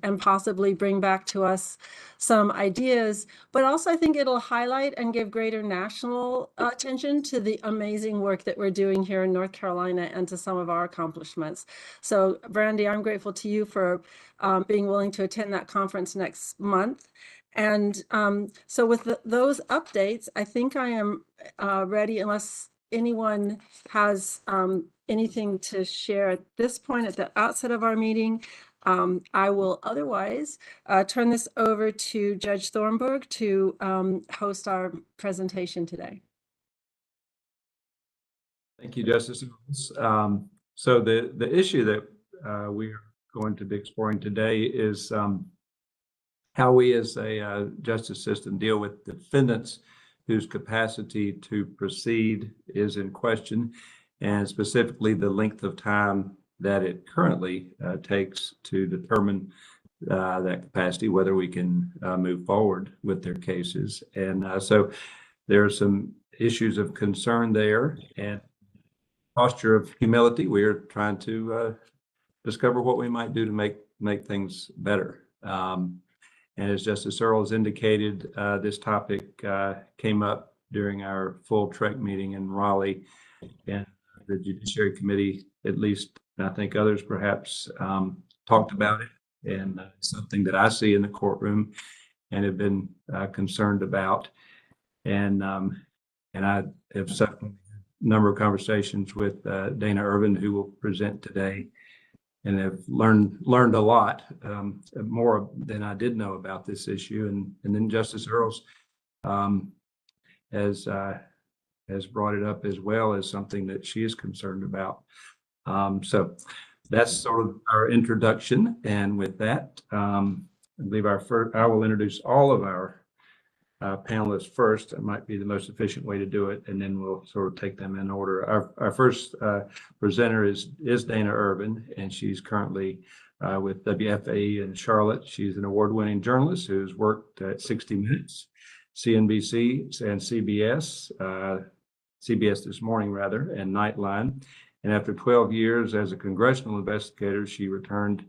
and possibly bring back to us some ideas, but also I think it'll highlight and give greater national attention to the amazing work that we're doing here in North Carolina and to some of our accomplishments. So Brandy, I'm grateful to you for being willing to attend that conference next month. And so with those updates, I think I am ready, unless anyone has anything to share at this point at the outset of our meeting. I will otherwise turn this over to Judge Thornburg to host our presentation today. Thank you, Justice. So the issue that we are going to be exploring today is how we as a justice system deal with defendants whose capacity to proceed is in question, and specifically the length of time that it currently takes to determine that capacity, whether we can move forward with their cases. And so there are some issues of concern there, and posture of humility. We are trying to discover what we might do to make things better. And as Justice Earle has indicated, this topic came up during our full TREC meeting in Raleigh, and the Judiciary Committee, at least I think others perhaps, talked about it, and something that I see in the courtroom and have been concerned about. And I have set a number of conversations with Dana Ervin, who will present today, and have learned a lot, more than I did know about this issue. And then Justice Earls has brought it up as well as something that she is concerned about. So that's sort of our introduction. And with that, I believe I will introduce all of our panelists first. It might be the most efficient way to do it, and then we'll sort of take them in order. Our first presenter is Dana Ervin, and she's currently with WFAE in Charlotte. She's an award-winning journalist who's worked at 60 Minutes, CNBC, and CBS, CBS This Morning rather, and Nightline. And after 12 years as a congressional investigator, she returned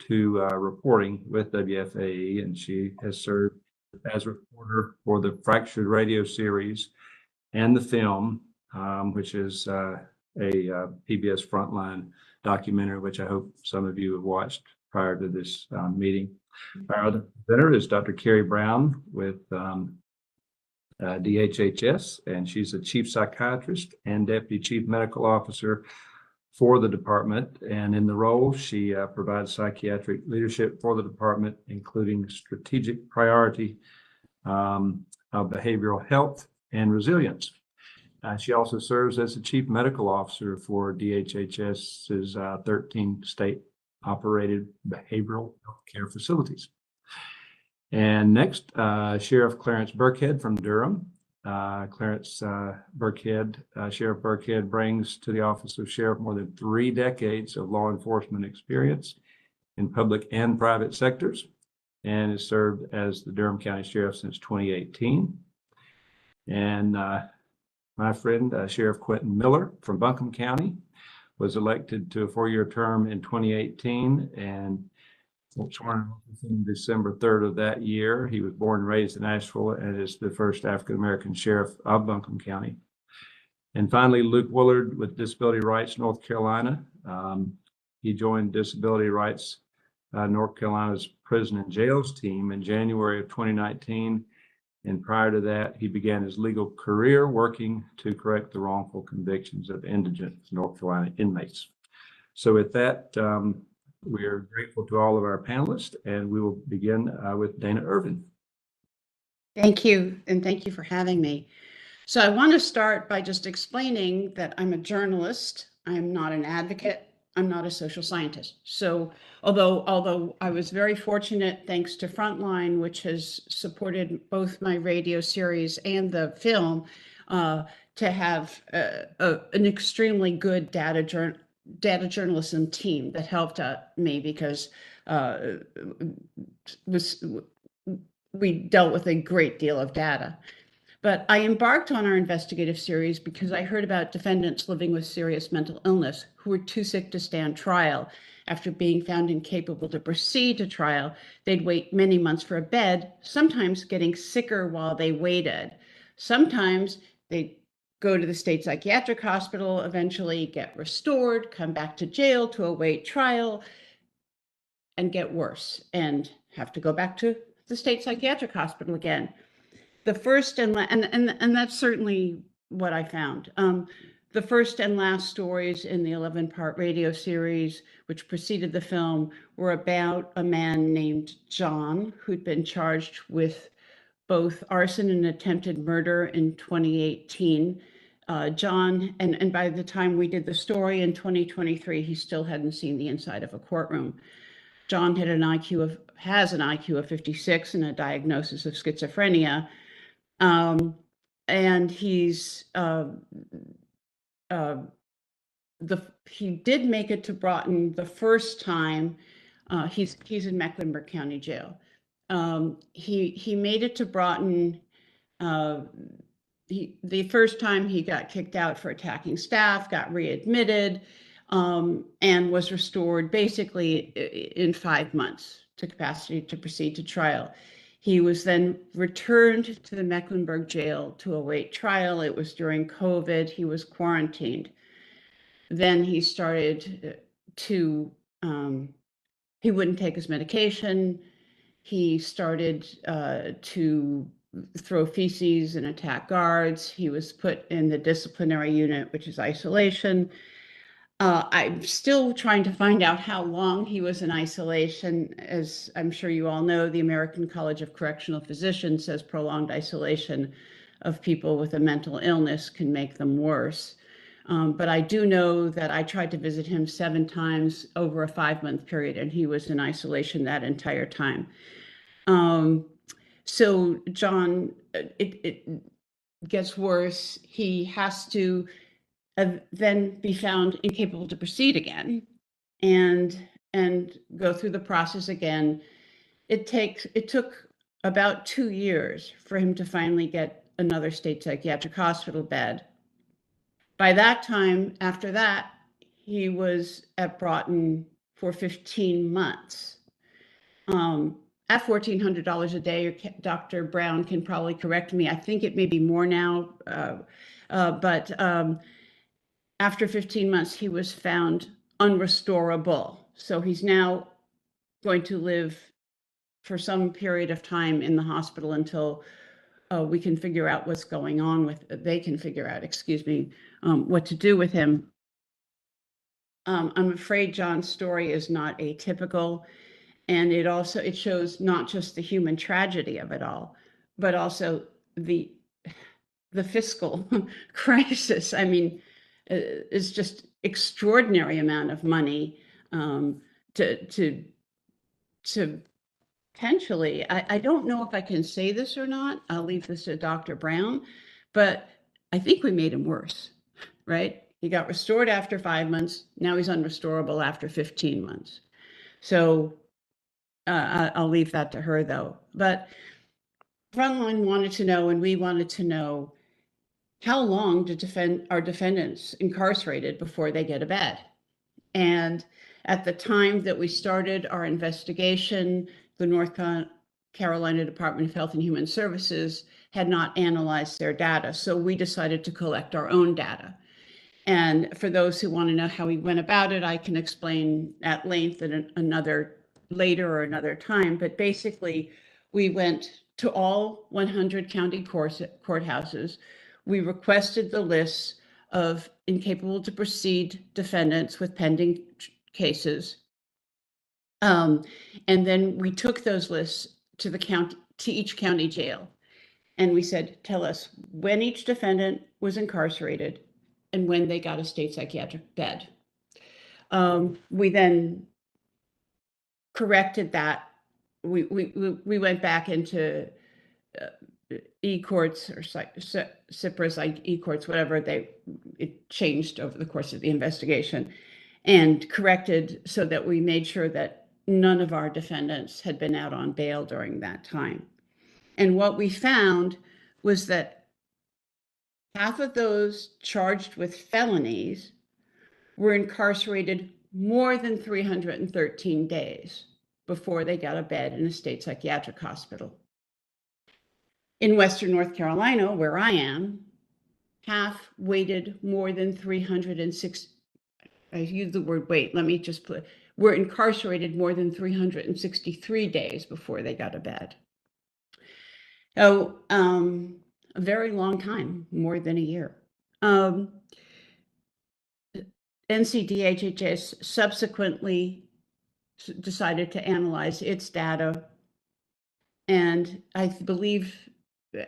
to reporting with WFAE, and she has served as reporter for the Fractured Radio series and the film, which is a PBS Frontline documentary, which I hope some of you have watched prior to this meeting. Our other presenter is Dr. Carrie Brown with DHHS, and she's a chief psychiatrist and deputy chief medical officer for the department. And in the role, she provides psychiatric leadership for the department, including strategic priority of behavioral health and resilience. She also serves as the chief medical officer for DHHS's 13 state-operated behavioral health care facilities. And next, Sheriff Clarence Burkhead from Durham. Clarence Burkhead, Sheriff Burkhead brings to the office of sheriff more than 3 decades of law enforcement experience in public and private sectors, and has served as the Durham County Sheriff since 2018. And my friend, Sheriff Quentin Miller from Buncombe County, was elected to a 4-year term in 2018 and sworn in December 3rd of that year. He was born and raised in Asheville and is the first African-American sheriff of Buncombe County. And finally, Luke Willard with Disability Rights North Carolina. He joined Disability Rights North Carolina's prison and jails team in January of 2019. And prior to that, he began his legal career working to correct the wrongful convictions of indigent North Carolina inmates. So with that, we are grateful to all of our panelists, and we will begin with Dana Ervin. Thank you, and thank you for having me. So I want to start by just explaining that I'm a journalist. I'm not an advocate. I'm not a social scientist. So although I was very fortunate, thanks to Frontline, which has supported both my radio series and the film, to have an extremely good data journalism team that helped me, because we dealt with a great deal of data. But I embarked on our investigative series because I heard about defendants living with serious mental illness who were too sick to stand trial, after being found incapable to proceed to trial, they'd wait many months for a bed, sometimes getting sicker while they waited. Sometimes they'd go to the state psychiatric hospital, eventually get restored, come back to jail to await trial, and get worse and have to go back to the state psychiatric hospital again. The first and that's certainly what I found. The first and last stories in the 11-part radio series, which preceded the film, were about a man named John, who'd been charged with both arson and attempted murder in 2018. John, and by the time we did the story in 2023, he still hadn't seen the inside of a courtroom. John has an IQ of 56 and a diagnosis of schizophrenia. And he's he did make it to Broughton the first time. He's in Mecklenburg County Jail. He made it to Broughton. The first time he got kicked out for attacking staff, got readmitted, and was restored basically in 5 months to capacity to proceed to trial. He was then returned to the Mecklenburg jail to await trial. It was during COVID. He was quarantined. Then he started to, he wouldn't take his medication. He started to throw feces and attack guards. He was put in the disciplinary unit, which is isolation. I'm still trying to find out how long he was in isolation. As I'm sure you all know, the American College of Correctional Physicians says prolonged isolation of people with a mental illness can make them worse. But I do know that I tried to visit him 7 times over a 5-month period, and he was in isolation that entire time. So John, it gets worse. He has to then be found incapable to proceed again and go through the process again. It took about 2 years for him to finally get another state psychiatric hospital bed. By that time, after that, he was at Broughton for 15 months. At $1,400 a day, Dr. Brown can probably correct me. I think it may be more now, but after 15 months, he was found unrestorable. So he's now going to live for some period of time in the hospital until we can figure out what's going on with, they can figure out, excuse me, what to do with him. I'm afraid John's story is not atypical. And it shows not just the human tragedy of it all, but also the fiscal crisis. I mean, it's just extraordinary amount of money to potentially, I don't know if I can say this or not. I'll leave this to Dr. Brown, but I think we made him worse, right? He got restored after 5 months. Now he's unrestorable after 15 months. So I'll leave that to her though. But Frontline wanted to know, and we wanted to know, how long to our defendants incarcerated before they get a bed? And at the time that we started our investigation, the North Carolina Department of Health and Human Services had not analyzed their data. So we decided to collect our own data. And for those who want to know how we went about it, I can explain at length at another time. But basically, we went to all 100 county courthouses. We requested the lists of incapable to proceed defendants with pending cases. And then we took those lists to each county jail. And we said, tell us when each defendant was incarcerated and when they got a state psychiatric bed. We then corrected that. We went back into e-courts or CIPRA's, like e-courts, whatever it changed over the course of the investigation, and corrected so that we made sure that none of our defendants had been out on bail during that time. And what we found was that half of those charged with felonies were incarcerated more than 313 days before they got a bed in a state psychiatric hospital. In Western North Carolina, where I am, half waited more than 306. I use the word wait, let me just put, were incarcerated more than 363 days before they got a bed. So a very long time, more than a year. NCDHHS subsequently decided to analyze its data. And I believe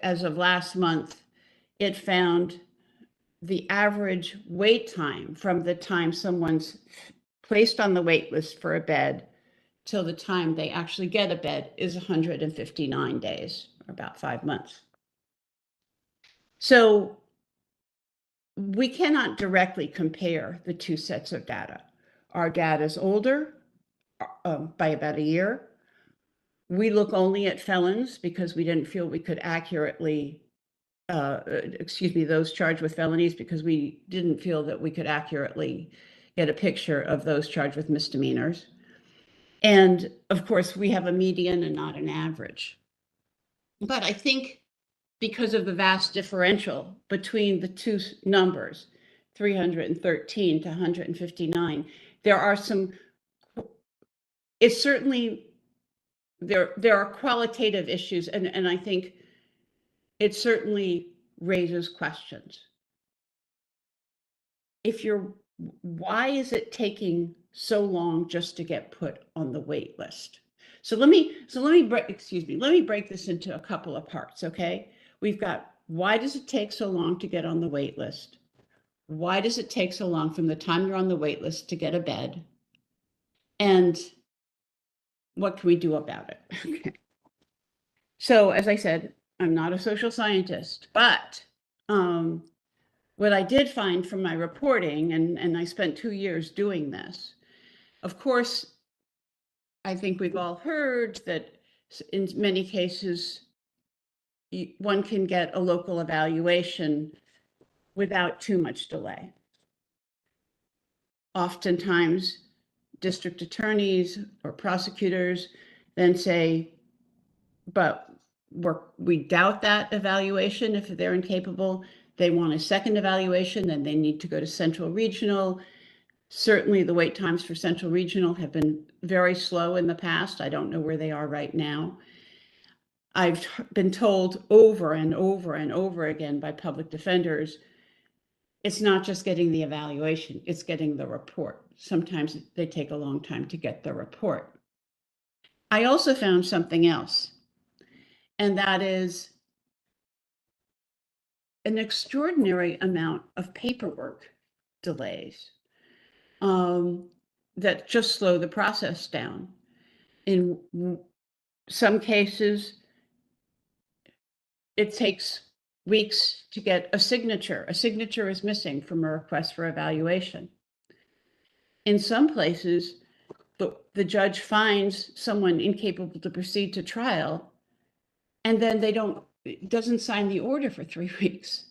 as of last month, it found the average wait time from the time someone's placed on the wait list for a bed till the time they actually get a bed is 159 days, or about 5 months. So we cannot directly compare the two sets of data. Our data is older by about a year. We look only at felons because we didn't feel we could accurately, those charged with felonies, because we didn't feel that we could accurately get a picture of those charged with misdemeanors. And of course, we have a median and not an average. But I think because of the vast differential between the two numbers, 313 to 159, there are some, it's certainly, there are qualitative issues, and I think it certainly raises questions. Why is it taking so long just to get put on the wait list? So let me break this into a couple of parts, okay? We've got, why does it take so long to get on the wait list? Why does it take so long from the time you're on the wait list to get a bed? And what can we do about it? Okay. So as I said, I'm not a social scientist, but what I did find from my reporting, and I spent 2 years doing this, of course, I think we've all heard that in many cases, one can get a local evaluation without too much delay. Oftentimes, district attorneys or prosecutors then say, but we doubt that evaluation if they're incapable. They want a second evaluation, then they need to go to Central Regional. Certainly the wait times for Central Regional have been very slow in the past. I don't know where they are right now. I've been told over and over and over again by public defenders, it's not just getting the evaluation, it's getting the report. Sometimes they take a long time to get the report. I also found something else, and that is an extraordinary amount of paperwork delays that just slow the process down. In some cases, it takes weeks to get a signature. A signature is missing from a request for evaluation. In some places, the judge finds someone incapable to proceed to trial, and then doesn't sign the order for 3 weeks.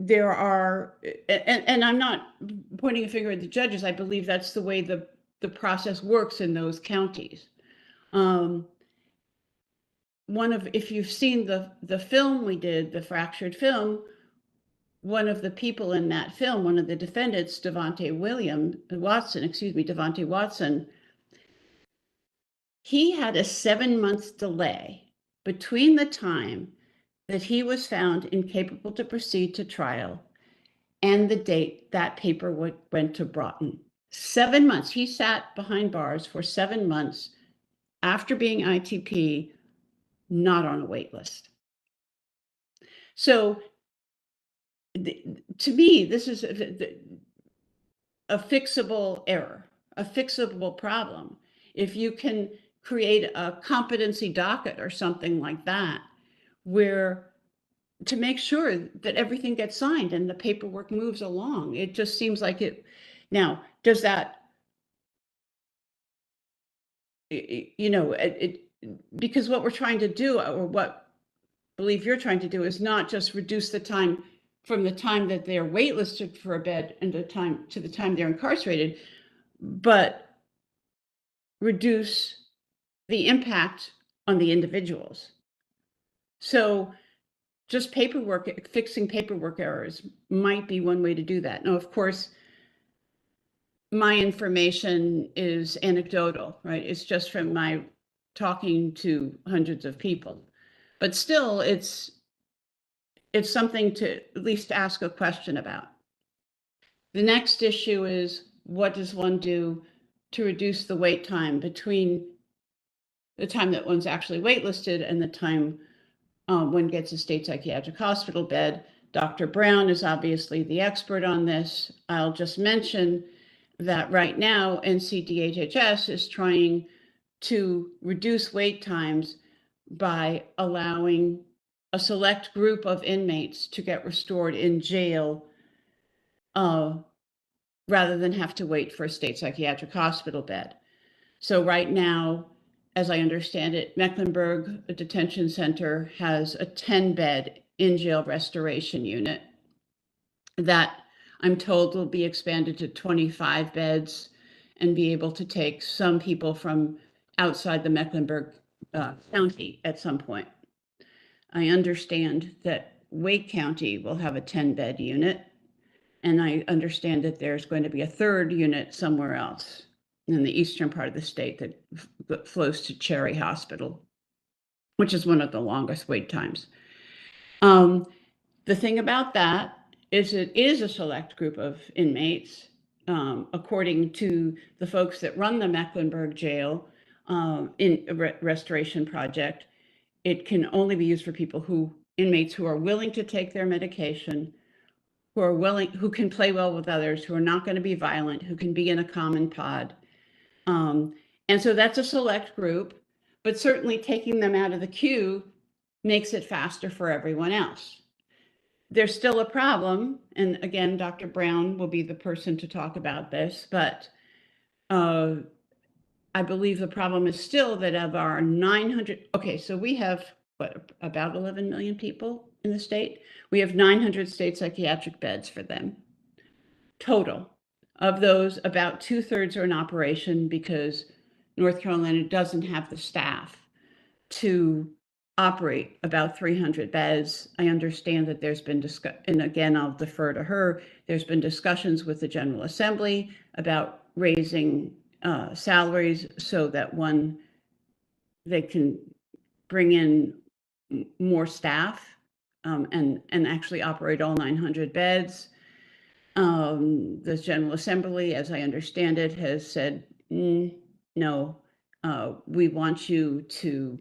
There are, and I'm not pointing a finger at the judges. I believe that's the way the process works in those counties. If you've seen the film we did, the Fractured film, one of the people in that film, one of the defendants, Devontae Watson, he had a 7-month delay between the time that he was found incapable to proceed to trial and the date that paper went to Broughton. 7 months. He sat behind bars for 7 months after being ITP, not on a wait list. So to me, this is a fixable error, a fixable problem. If you can create a competency docket or something like that, where to make sure that everything gets signed and the paperwork moves along. It just seems like it. Now, does that, because what we're trying to do, or what I believe you're trying to do, is not just reduce the time from the time that they're waitlisted for a bed and to the time they're incarcerated, but reduce the impact on the individuals. So just fixing paperwork errors might be one way to do that. Now, of course, my information is anecdotal, right? It's just from my talking to hundreds of people. But still, it's something to at least ask a question about. The next issue is, what does one do to reduce the wait time between the time that one's actually waitlisted and the time one gets a state psychiatric hospital bed? Dr. Brown is obviously the expert on this. I'll just mention that right now, NCDHHS is trying to reduce wait times by allowing a select group of inmates to get restored in jail rather than have to wait for a state psychiatric hospital bed. So right now, as I understand it, Mecklenburg Detention Center has a 10-bed in-jail restoration unit that I'm told will be expanded to 25 beds and be able to take some people from outside the Mecklenburg County at some point. I understand that Wake County will have a 10-bed unit, and I understand that there's going to be a third unit somewhere else in the eastern part of the state that flows to Cherry Hospital, which is one of the longest wait times. The thing about that is it is a select group of inmates, according to the folks that run the Mecklenburg jail in restoration project. It can only be used for inmates who are willing to take their medication, who can play well with others, who are not going to be violent, who can be in a common pod. And so that's a select group, but certainly taking them out of the queue makes it faster for everyone else. There's still a problem, and again, Dr. Brown will be the person to talk about this, but I believe the problem is still that of our 900, okay, so we have, about 11 million people in the state? We have 900 state psychiatric beds for them, total. Of those, about 2/3 are in operation because North Carolina doesn't have the staff to operate about 300 beds. I understand that there's been and again, I'll defer to her, there's been discussions with the General Assembly about raising salaries so that they can bring in more staff and actually operate all 900 beds. The General Assembly, as I understand it, has said, no, we want you to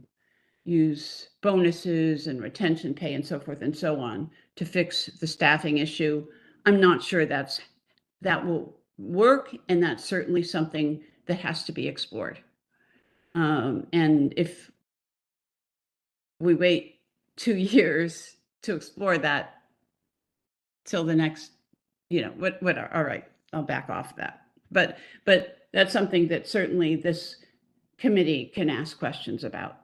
use bonuses and retention pay and so forth and so on to fix the staffing issue. I'm not sure that will work, and that's certainly something that has to be explored. And if we wait 2 years to explore that till the next, all right, I'll back off that. But that's something that certainly this committee can ask questions about.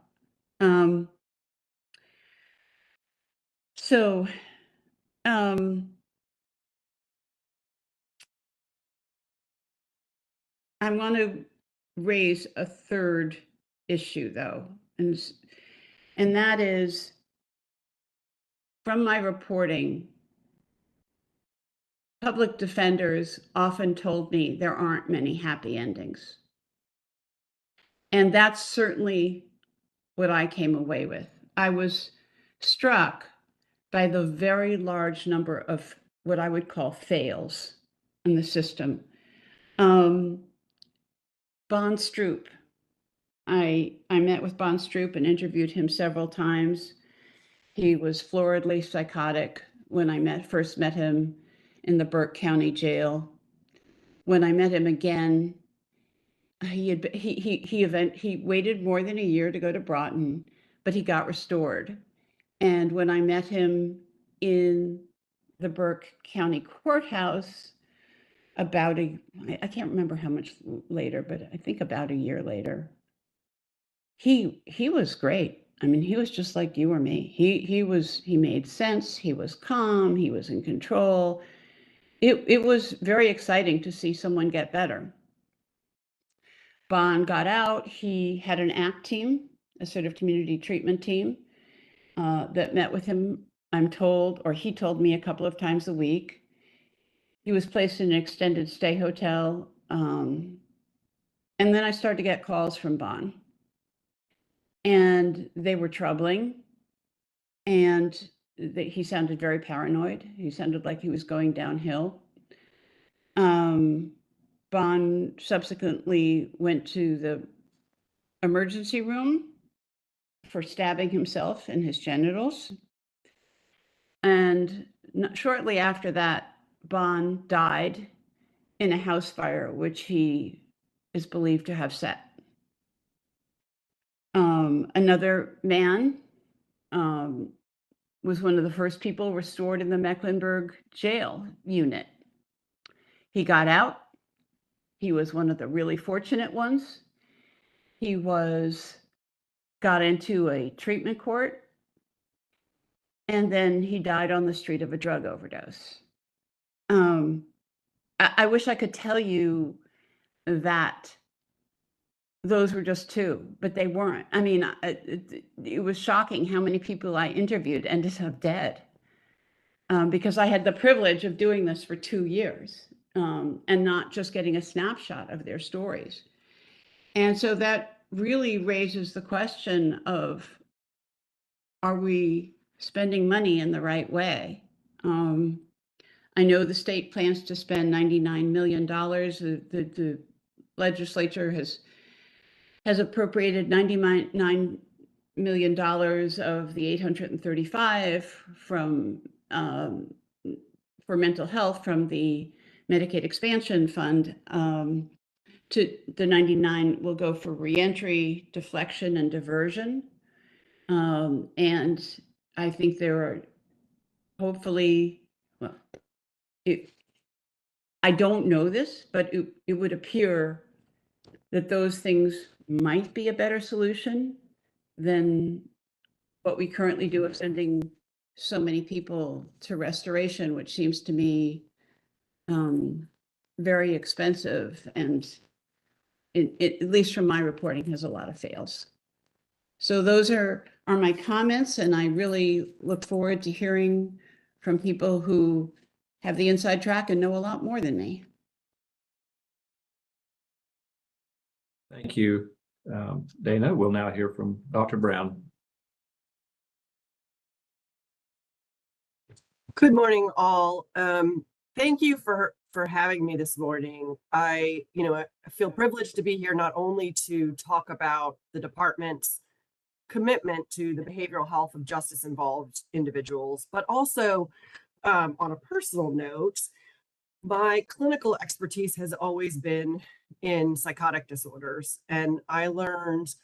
I want to raise a third issue, though, and that is, from my reporting, public defenders often told me there aren't many happy endings. And that's certainly what I came away with. I was struck by the very large number of what I would call fails in the system. Bon Stroop. I met with Bon Stroop and interviewed him several times. He was floridly psychotic when I first met him in the Burke County Jail. When I met him again, he waited more than a year to go to Broughton, but he got restored. And when I met him in the Burke County Courthouse I can't remember how much later, but I think about a year later, he was great. I mean, he was just like you or me. He made sense. He was calm. He was in control. It was very exciting to see someone get better. Bon got out. He had an ACT team, a sort of community treatment team, that met with him, I'm told, or he told me a couple of times a week. He was placed in an extended stay hotel. And then I started to get calls from Bon. And they were troubling. And he sounded very paranoid. He sounded like he was going downhill. Bon subsequently went to the emergency room for stabbing himself in his genitals. And shortly after that, Bon died in a house fire, which he is believed to have set. Another man was one of the first people restored in the Mecklenburg jail unit. He got out. He was one of the really fortunate ones. He got into a treatment court, and then he died on the street of a drug overdose. I wish I could tell you that those were just two, but they weren't. I mean, it was shocking how many people I interviewed ended up dead, because I had the privilege of doing this for 2 years, and not just getting a snapshot of their stories. And so that really raises the question of, are we spending money in the right way? I know the state plans to spend $99 million. The legislature has appropriated $99 million of the 835 for mental health from the Medicaid Expansion Fund. To the 99 will go for reentry, deflection, and diversion. And I think there are hopefully, well, I don't know this, but it would appear that those things might be a better solution than what we currently do of sending so many people to restoration, which seems to me very expensive, and it, at least from my reporting, has a lot of fails. So those are my comments, and I really look forward to hearing from people who have the inside track and know a lot more than me. Thank you, Dana. We'll now hear from Dr. Brown. Good morning, all. Thank you for having me this morning. I feel privileged to be here, not only to talk about the department's commitment to the behavioral health of justice-involved individuals, but also on a personal note, my clinical expertise has always been in psychotic disorders. And I learned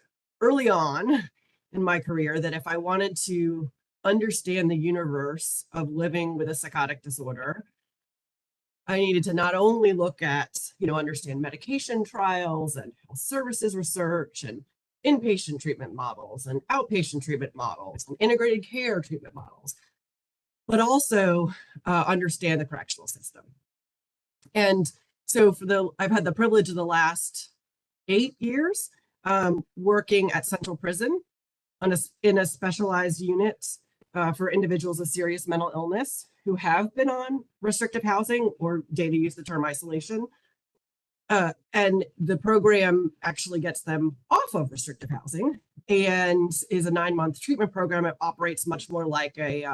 early on in my career that if I wanted to understand the universe of living with a psychotic disorder, I needed to not only look at, understand medication trials and health services research and inpatient treatment models and outpatient treatment models and integrated care treatment models, but also understand the correctional system. And so I've had the privilege of the last 8 years working at Central Prison in a specialized unit for individuals with serious mental illness who have been on restrictive housing, or Dana used the term isolation. And the program actually gets them off of restrictive housing and is a 9-month treatment program. It operates much more like a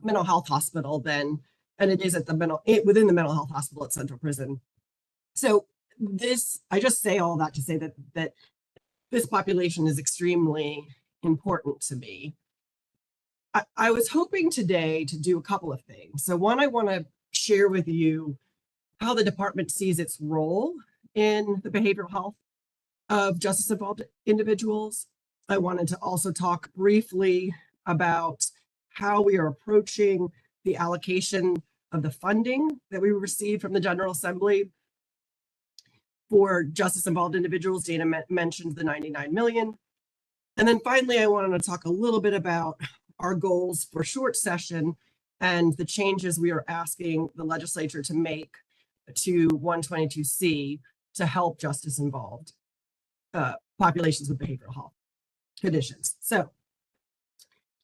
mental health hospital and it is within the mental health hospital at Central Prison. So I just say all that to say that this population is extremely important to me. I was hoping today to do a couple of things. So one, I want to share with you how the department sees its role in the behavioral health of justice-involved individuals. I wanted to also talk briefly about how we are approaching the allocation of the funding that we received from the General Assembly for justice-involved individuals. Dana mentioned the $99 million. And then finally, I wanted to talk a little bit about our goals for short session and the changes we are asking the legislature to make to 122C to help justice involved populations with behavioral health conditions. So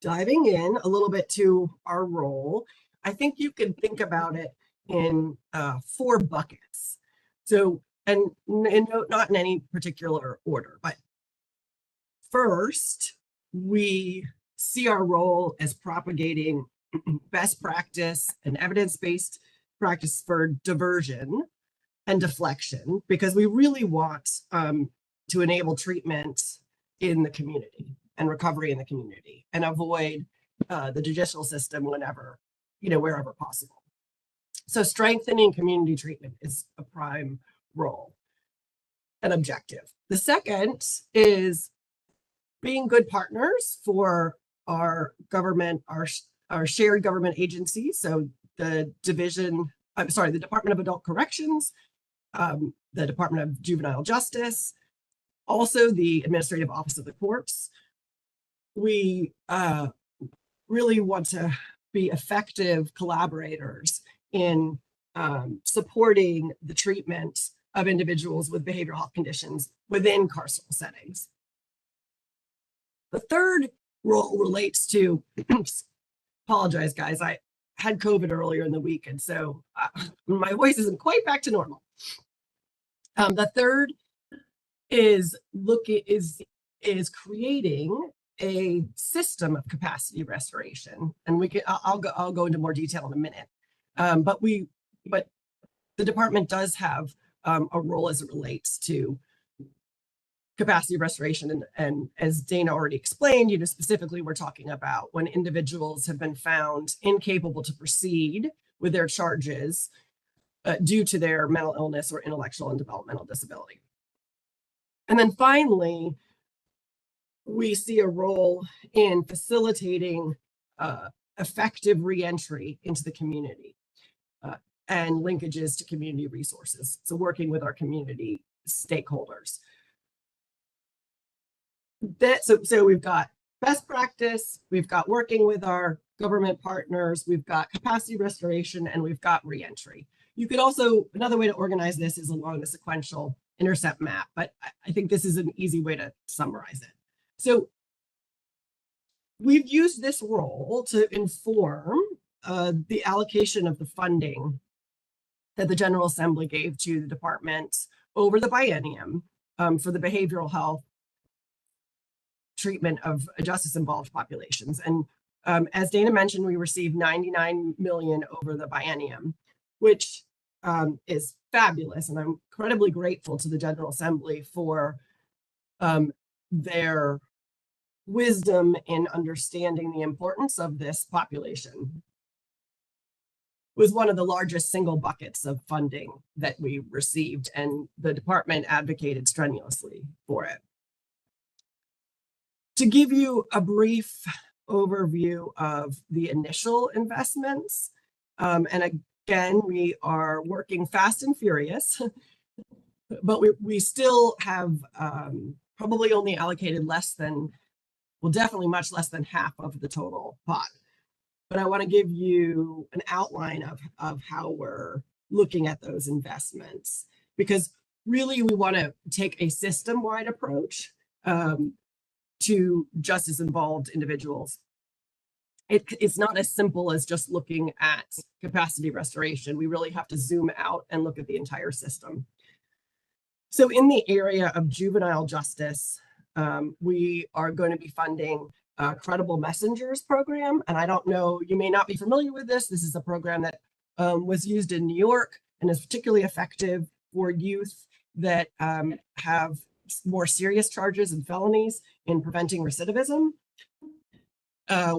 diving in a little bit to our role, I think you can think about it in 4 buckets. So, and not in any particular order, but first, we see our role as propagating best practice and evidence-based practice for diversion and deflection, because we really want to enable treatment in the community and recovery in the community and avoid the judicial system whenever, wherever possible. So strengthening community treatment is a prime role and objective. The second is being good partners for our government, our shared government agencies. So the Department of Adult Corrections, the Department of Juvenile Justice, also the Administrative Office of the Courts. We really want to be effective collaborators in supporting the treatment of individuals with behavioral health conditions within carceral settings. The third role relates to, apologize guys, I had COVID earlier in the week, and so my voice isn't quite back to normal. The third is creating a system of capacity restoration, and I'll go into more detail in a minute. But the department does have a role as it relates to capacity restoration, and as Dana already explained, specifically we're talking about when individuals have been found incapable to proceed with their charges due to their mental illness or intellectual and developmental disability. And then finally, we see a role in facilitating effective reentry into the community and linkages to community resources. So working with our community stakeholders. So we've got best practice, we've got working with our government partners, we've got capacity restoration, and we've got reentry. You could also, another way to organize this is along the sequential intercept map, but I think this is an easy way to summarize it. So we've used this role to inform the allocation of the funding that the General Assembly gave to the department over the biennium for the behavioral health treatment of justice-involved populations. And as Dana mentioned, we received $99 million over the biennium, which is fabulous. And I'm incredibly grateful to the General Assembly for their wisdom in understanding the importance of this population. It was one of the largest single buckets of funding that we received, and the department advocated strenuously for it. To give you a brief overview of the initial investments, and again, we are working fast and furious, but we still have probably only allocated definitely much less than half of the total pot. But I want to give you an outline of how we're looking at those investments, because really we want to take a system-wide approach to justice-involved individuals. It's not as simple as just looking at capacity restoration. We really have to zoom out and look at the entire system. So in the area of juvenile justice, we are going to be funding Credible Messengers program. And I don't know, you may not be familiar with this. This is a program that was used in New York and is particularly effective for youth that have more serious charges and felonies in preventing recidivism.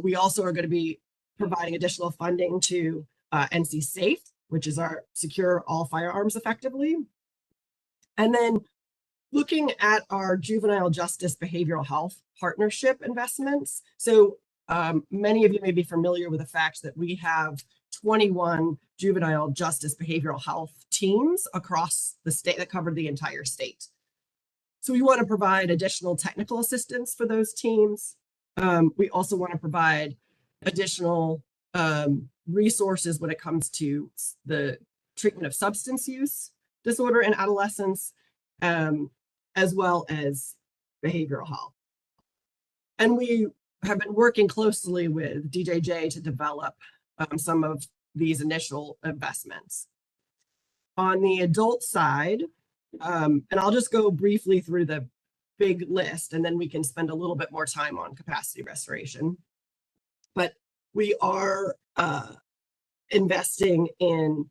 We also are going to be providing additional funding to NC Safe, which is our Secure All Firearms Effectively. And then looking at our juvenile justice behavioral health partnership investments. So many of you may be familiar with the fact that we have 21 juvenile justice behavioral health teams across the state that cover the entire state. So we want to provide additional technical assistance for those teams. We also want to provide additional resources when it comes to the treatment of substance use disorder in adolescents, as well as behavioral health. And we have been working closely with DJJ to develop some of these initial investments. On the adult side, and I'll just go briefly through the big list, and then we can spend a little bit more time on capacity restoration. But we are investing in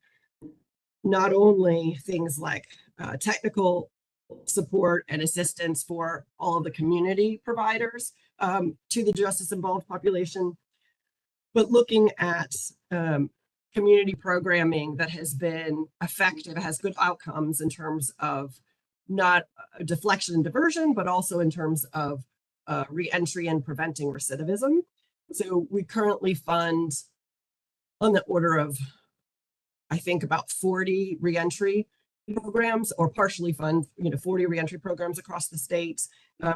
not only things like technical support and assistance for all of the community providers to the justice involved population, but looking at community programming that has been effective, has good outcomes in terms of not deflection and diversion, but also in terms of reentry and preventing recidivism. So we currently fund on the order of, I think, about 40 reentry programs, or partially fund, 40 reentry programs across the state.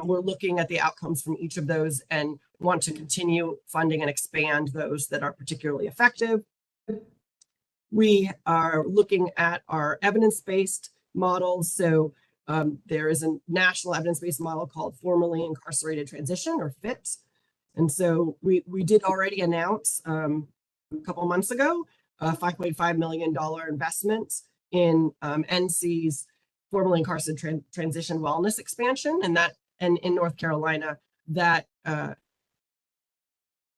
We're looking at the outcomes from each of those and want to continue funding and expand those that are particularly effective. We are looking at our evidence-based models. So there is a national evidence-based model called Formerly Incarcerated Transition, or FIT. And so we did already announce a couple of months ago a $5.5 million investment in NC's Formerly Incarcerated Transition Wellness expansion, and in North Carolina, that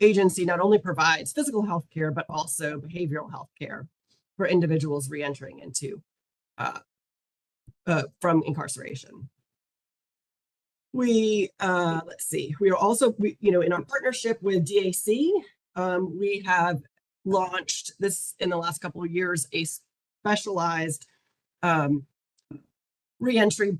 agency not only provides physical health care, but also behavioral health care for individuals reentering into from incarceration. We let's see, we are also, in our partnership with DAC, we have launched this in the last couple of years, a specialized reentry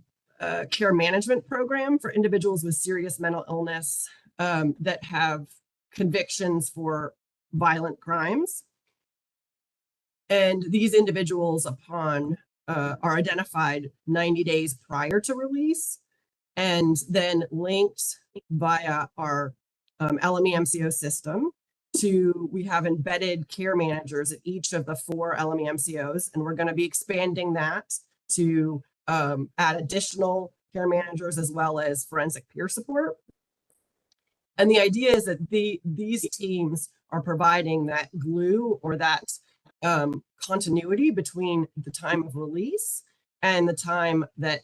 care management program for individuals with serious mental illness that have convictions for violent crimes. And these individuals are identified 90 days prior to release, and then linked via our LME MCO system to, we have embedded care managers at each of the 4 LME MCOs, and we're going to be expanding that to add additional care managers as well as forensic peer support. And the idea is that these teams are providing that glue, or that continuity between the time of release and the time that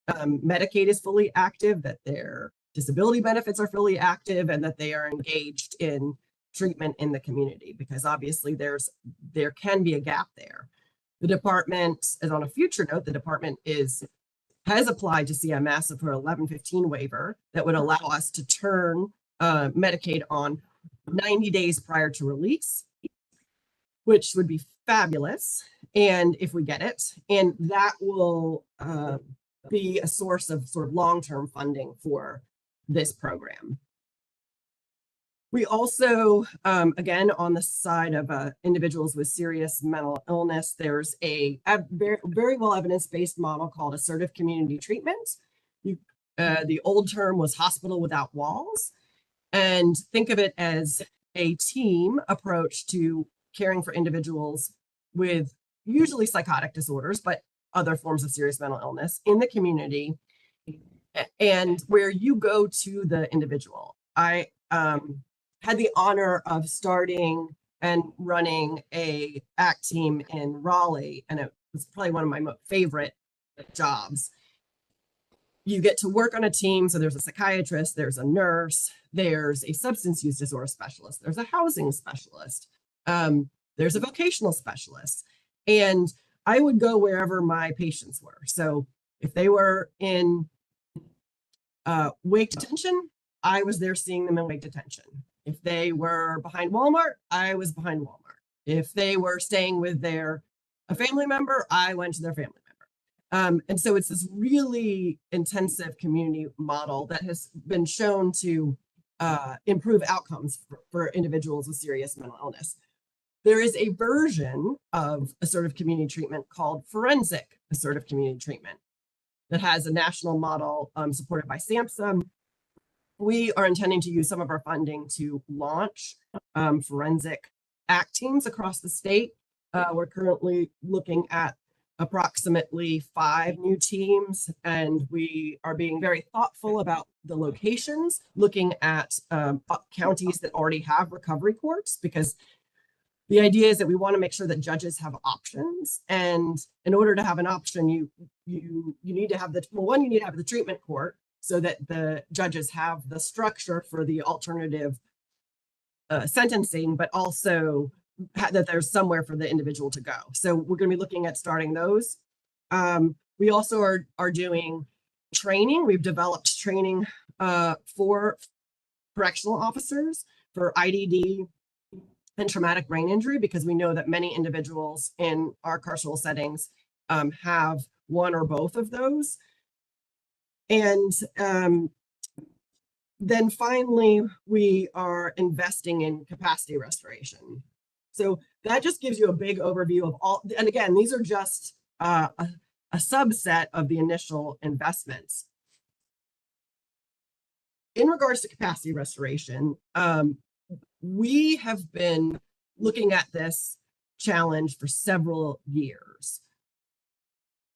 Medicaid is fully active, that their disability benefits are fully active, and that they are engaged in treatment in the community, because obviously there can be a gap there. The department, as on a future note, the department has applied to CMS for 1115 waiver that would allow us to turn Medicaid on 90 days prior to release, which would be fabulous. And if we get it, and that will be a source of sort of long-term funding for this program. We also, again, on the side of individuals with serious mental illness, there's a very well evidence-based model called assertive community treatment. The old term was hospital without walls. And think of it as a team approach to caring for individuals with usually psychotic disorders, but other forms of serious mental illness in the community, and where you go to the individual. I had the honor of starting and running a ACT team in Raleigh, and it was probably one of my favorite jobs. You get to work on a team, so there's a psychiatrist, there's a nurse, there's a substance use disorder specialist, there's a housing specialist, there's a vocational specialist, and I would go wherever my patients were. So if they were in wake detention, I was there seeing them in wake detention. If they were behind Walmart, I was behind Walmart. If they were staying with a family member, I went to their family member. And so it's this really intensive community model that has been shown to improve outcomes for individuals with serious mental illness. There is a version of assertive community treatment called forensic assertive community treatment. that has a national model supported by SAMHSA. We are intending to use some of our funding to launch forensic ACT teams across the state. We're currently looking at approximately 5 new teams, and we are being very thoughtful about the locations, looking at counties that already have recovery courts, because the idea is that we want to make sure that judges have options. And in order to have an option, you need to have you need to have the treatment court so that the judges have the structure for the alternative sentencing, but also that there's somewhere for the individual to go. So we're going to be looking at starting those. We also are doing training. We've developed training for correctional officers for IDD and traumatic brain injury, because we know that many individuals in our carceral settings have one or both of those. And then finally, we are investing in capacity restoration. So that just gives you a big overview of all, and again, these are just a subset of the initial investments. In regards to capacity restoration, we have been looking at this challenge for several years.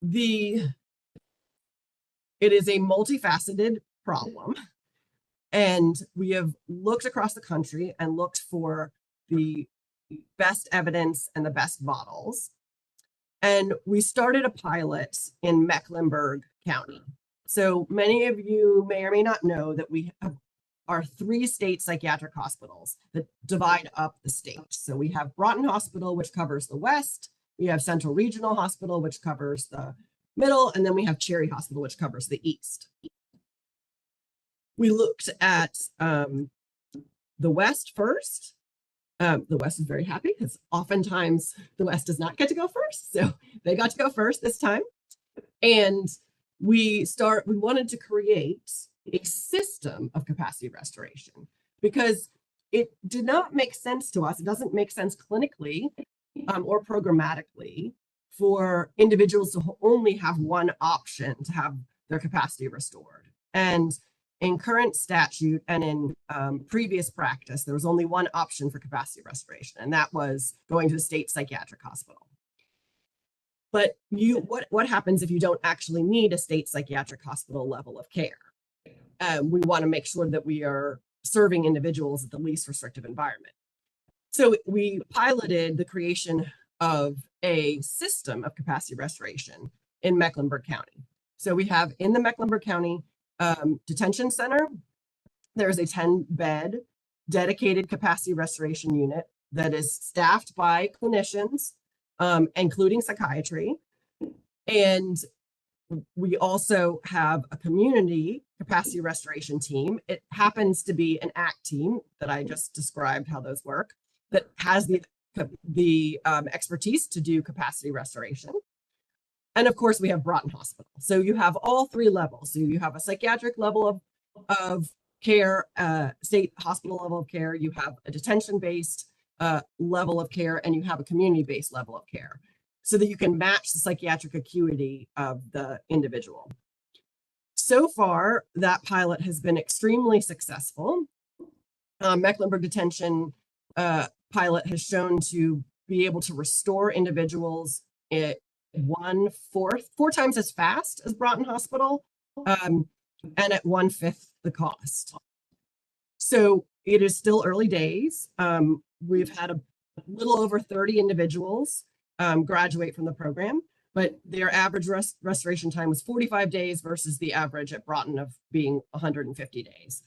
It is a multifaceted problem, and we have looked across the country and looked for the best evidence and the best models. And we started a pilot in Mecklenburg County. So many of you may or may not know that we have our 3 state psychiatric hospitals that divide up the state. So we have Broughton Hospital, which covers the west. We have Central Regional Hospital, which covers the middle. And then we have Cherry Hospital, which covers the east. We looked at the west first. The west is very happy because oftentimes the west does not get to go first. So they got to go first this time. And we wanted to create a system of capacity restoration, because it did not make sense to us. It doesn't make sense clinically or programmatically for individuals to only have one option to have their capacity restored. And in current statute and in previous practice, there was only one option for capacity restoration, and that was going to the state psychiatric hospital. But what happens if you don't actually need a state psychiatric hospital level of care? We want to make sure that we are serving individuals at the least restrictive environment. So we piloted the creation of a system of capacity restoration in Mecklenburg County. So we have in the Mecklenburg County Detention Center, there's a 10-bed dedicated capacity restoration unit that is staffed by clinicians, including psychiatry. And we also have a community capacity restoration team. It happens to be an ACT team that I just described how those work, that has the expertise to do capacity restoration. And of course, we have Broughton Hospital. So you have all 3 levels. So you have a psychiatric level of care, state hospital level of care, you have a detention-based level of care, and you have a community-based level of care, so that you can match the psychiatric acuity of the individual. So far, that pilot has been extremely successful. Mecklenburg Detention pilot has shown to be able to restore individuals at 4 times as fast as Broughton Hospital, and at 1/5 the cost. So it is still early days. We've had a little over 30 individuals graduate from the program, but their average restoration time was 45 days versus the average at Broughton of being 150 days.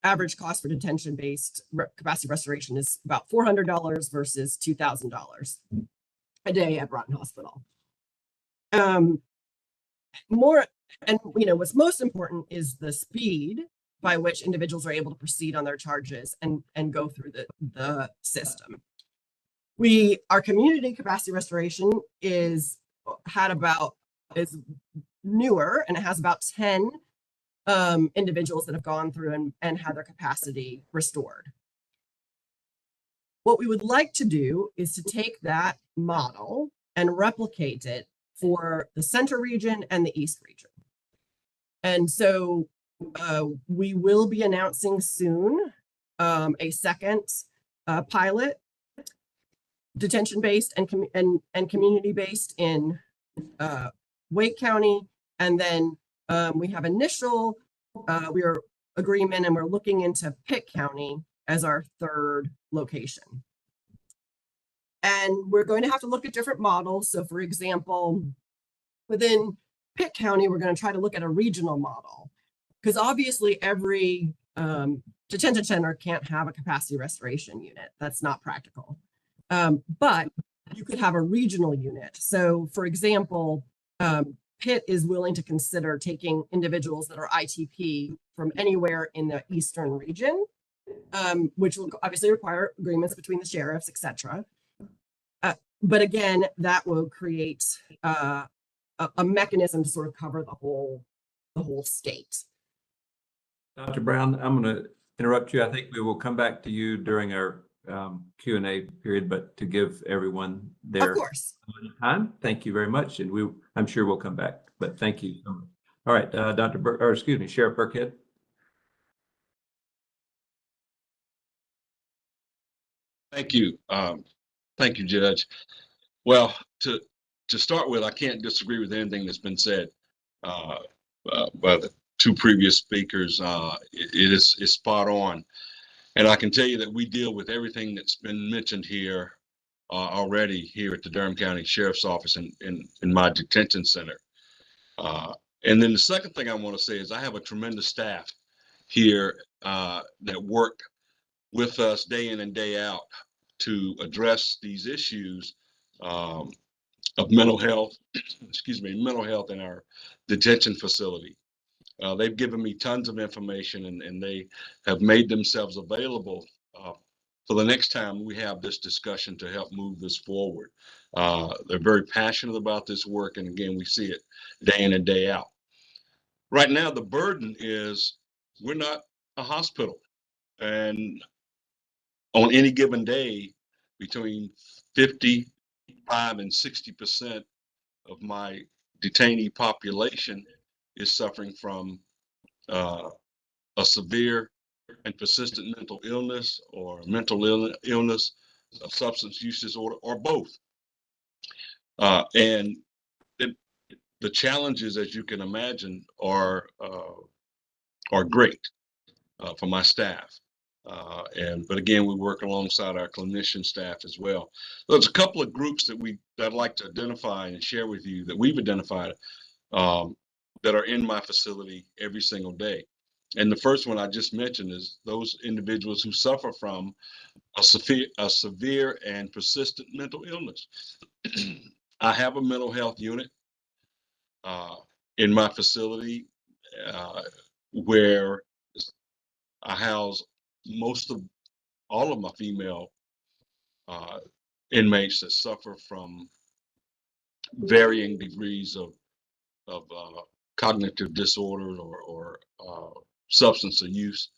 Average cost for detention-based capacity restoration is about $400 versus $2,000 a day at Broughton Hospital. What's most important is the speed by which individuals are able to proceed on their charges and go through the system. Our community capacity restoration is newer, and it has about 10 individuals that have gone through and had their capacity restored. What we would like to do is to take that model and replicate it for the center region and the east region. And so we will be announcing soon a second pilot, detention-based and community-based in Wake County. And then we have initial agreement, and we're looking into Pitt County as our third location. And we're going to have to look at different models. So for example, within Pitt County, we're going to try to look at a regional model, because obviously every detention center can't have a capacity restoration unit. That's not practical. But you could have a regional unit. So for example, Pitt is willing to consider taking individuals that are ITP from anywhere in the eastern region, which will obviously require agreements between the sheriffs, etc. But again, that will create a mechanism to sort of cover the whole state. Dr. Brown, I'm going to interrupt you. I think we will come back to you during our Q&A period, but to give everyone their Of course. time. Thank you very much. And I'm sure we'll come back, but thank you so much. All right, Sheriff Burkhead. Thank you. Thank you, Judge. Well, to start with, I can't disagree with anything that's been said by the two previous speakers. It is spot on. And I can tell you that we deal with everything that's been mentioned here already here at the Durham County Sheriff's Office in my detention center. And then the second thing I want to say is I have a tremendous staff here that work with us day in and day out to address these issues of mental health, mental health in our detention facility. They've given me tons of information, and they have made themselves available for the next time we have this discussion to help move this forward. They're very passionate about this work, and again, we see it day in and day out. Right now, the burden is we're not a hospital, and on any given day, between 55 and 60% of my detainee population is suffering from a severe and persistent mental illness or mental illness, a substance use disorder, or both. And the challenges, as you can imagine, are great for my staff. But again, we work alongside our clinician staff as well. There's a couple of groups that I'd like to identify and share with you that we've identified that are in my facility every single day. And the first one I just mentioned is those individuals who suffer from a severe and persistent mental illness. I have a mental health unit in my facility where I house all of my female inmates that suffer from varying degrees of cognitive disorder or substance use.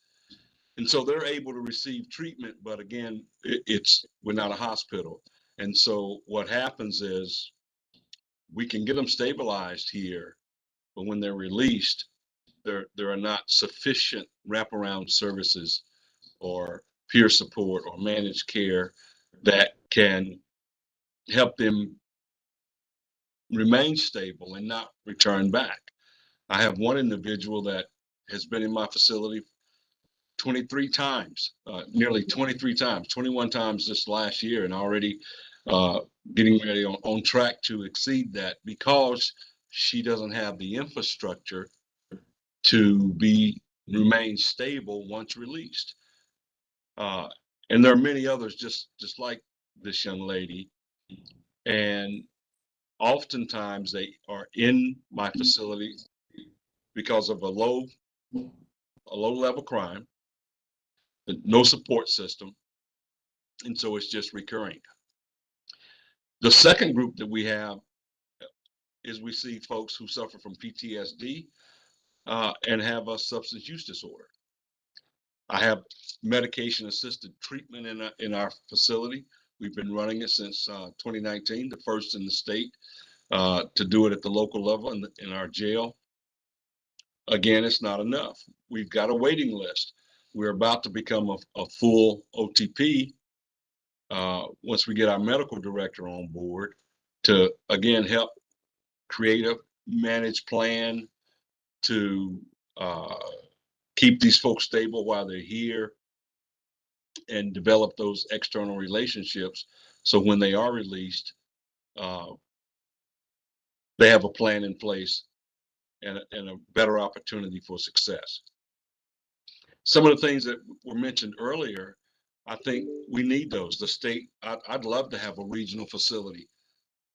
And so they're able to receive treatment, but again, we're not a hospital. And so what happens is we can get them stabilized here, but when they're released, there are not sufficient wraparound services or peer support or managed care that can help them remain stable and not return back. I have one individual that has been in my facility 23 times, nearly 23 times, 21 times this last year, and already getting ready on track to exceed that because she doesn't have the infrastructure to remain stable once released. And there are many others just like this young lady. And oftentimes they are in my facility because of a low level crime, no support system. And so it's just recurring. The second group that we have is we see folks who suffer from PTSD and have a substance use disorder. I have medication-assisted treatment in our facility. We've been running it since 2019, the first in the state. to do it at the local level in our jail. Again, it's not enough. We've got a waiting list. We're about to become a full OTP once we get our medical director on board to, again, help create a managed plan to keep these folks stable while they're here and develop those external relationships. So when they are released, they have a plan in place and a better opportunity for success. Some of the things that were mentioned earlier, I think we need those. The state, I'd love to have a regional facility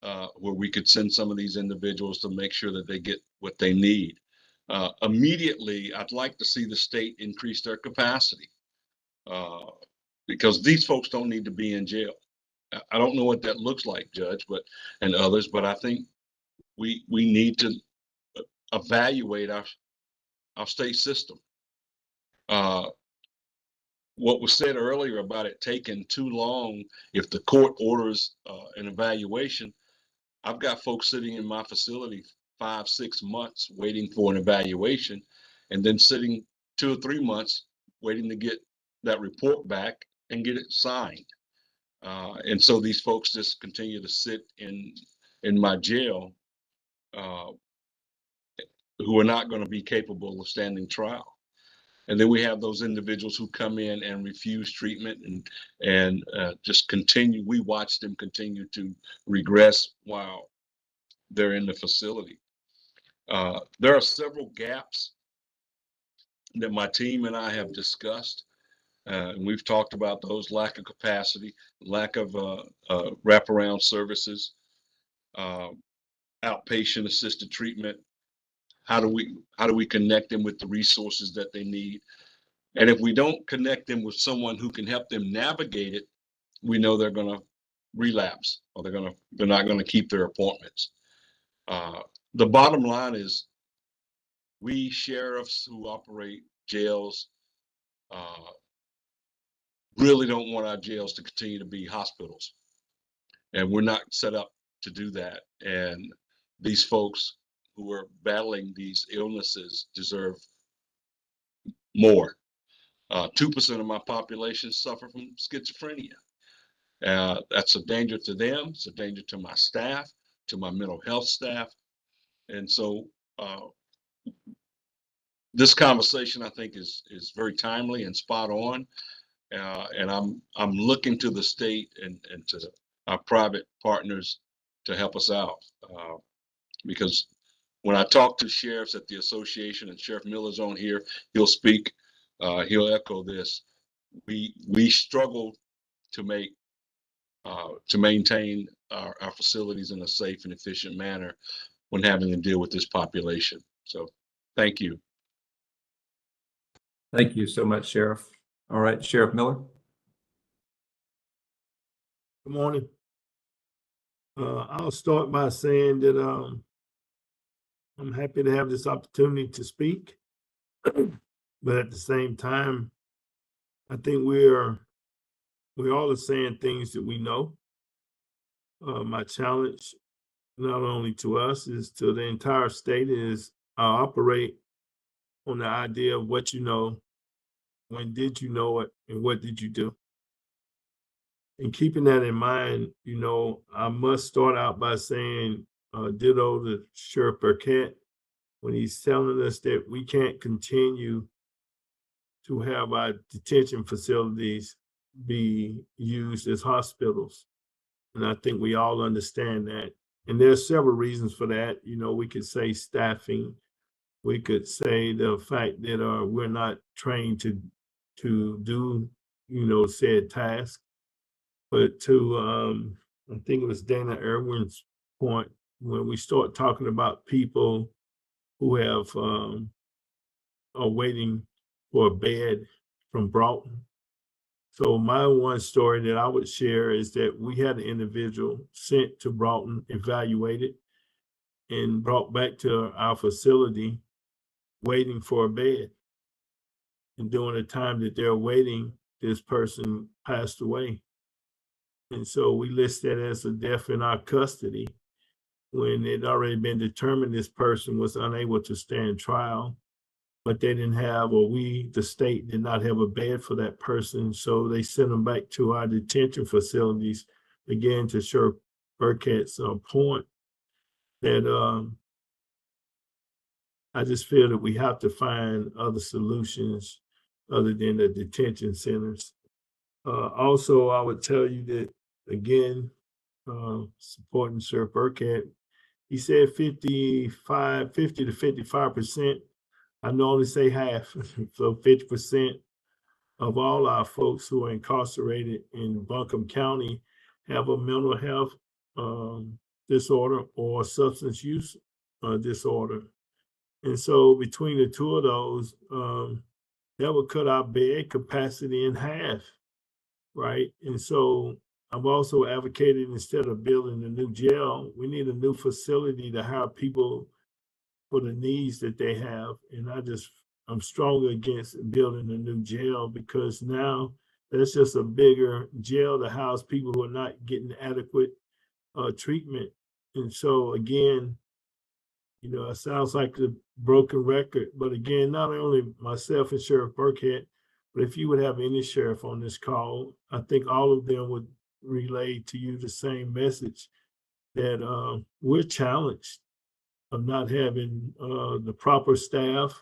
where we could send some of these individuals to make sure that they get what they need. Immediately, I'd like to see the state increase their capacity because these folks don't need to be in jail. I don't know what that looks like, Judge, and others, but I think we need to evaluate our state system. What was said earlier about it taking too long, if the court orders an evaluation, I've got folks sitting in my facility 5-6 months waiting for an evaluation, and then sitting 2 or 3 months waiting to get that report back and get it signed. And so these folks just continue to sit in my jail who are not going to be capable of standing trial. And then we have those individuals who come in and refuse treatment and just continue. We watch them continue to regress while they're in the facility. There are several gaps that my team and I have discussed. And we've talked about those: lack of capacity, lack of wraparound services, outpatient assisted treatment. How do we connect them with the resources that they need? And if we don't connect them with someone who can help them navigate it, we know they're going to relapse, or they're not going to keep their appointments. The bottom line is, we sheriffs who operate jails really don't want our jails to continue to be hospitals, and we're not set up to do that. And these folks who are battling these illnesses deserve more. 2% of my population suffer from schizophrenia. That's a danger to them. It's a danger to my staff, to my mental health staff. And so this conversation, I think, is very timely and spot on. And I'm looking to the state and to our private partners to help us out. Because when I talk to sheriffs at the association, and Sheriff Miller's on here, he'll speak, he'll echo this. We struggle to maintain our facilities in a safe and efficient manner when having to deal with this population. So thank you. Thank you so much, Sheriff. All right, Sheriff Miller. Good morning. I'll start by saying that I'm happy to have this opportunity to speak, but at the same time, I think we all are saying things that we know. My challenge, not only to us, is to the entire state, is I operate on the idea of what you know, when did you know it, and what did you do? And keeping that in mind, I must start out by saying ditto to Sheriff Burkett when he's telling us that we can't continue to have our detention facilities be used as hospitals. And I think we all understand that. And there's several reasons for that. We could say staffing. We could say the fact that we're not trained to do, said task. But to, I think it was Dana Irwin's point, when we start talking about people who are waiting for a bed from Broughton. So my one story that I would share is that we had an individual sent to Broughton, evaluated, and brought back to our facility waiting for a bed. And during the time that they're waiting, this person passed away. And so we list that as a death in our custody. when it already been determined this person was unable to stand trial, but they didn't have, or we, the state, did not have a bed for that person. So they sent them back to our detention facilities, again, to Sheriff Burkett's point that I just feel that we have to find other solutions other than the detention centers. Also, I would tell you that, again, supporting Sheriff Burkett, he said 50 to 55%. I normally say half, so 50% of all our folks who are incarcerated in Buncombe County have a mental health disorder or substance use disorder. And so between the two of those, that would cut our bed capacity in half, right? And so I've also advocated, instead of building a new jail, we need a new facility to have people for the needs that they have. And I'm strongly against building a new jail, because now that's just a bigger jail to house people who are not getting adequate treatment. And so again, it sounds like a broken record, but again, not only myself and Sheriff Burkett, but if you would have any sheriff on this call, I think all of them would relay to you the same message, that we're challenged of not having the proper staff.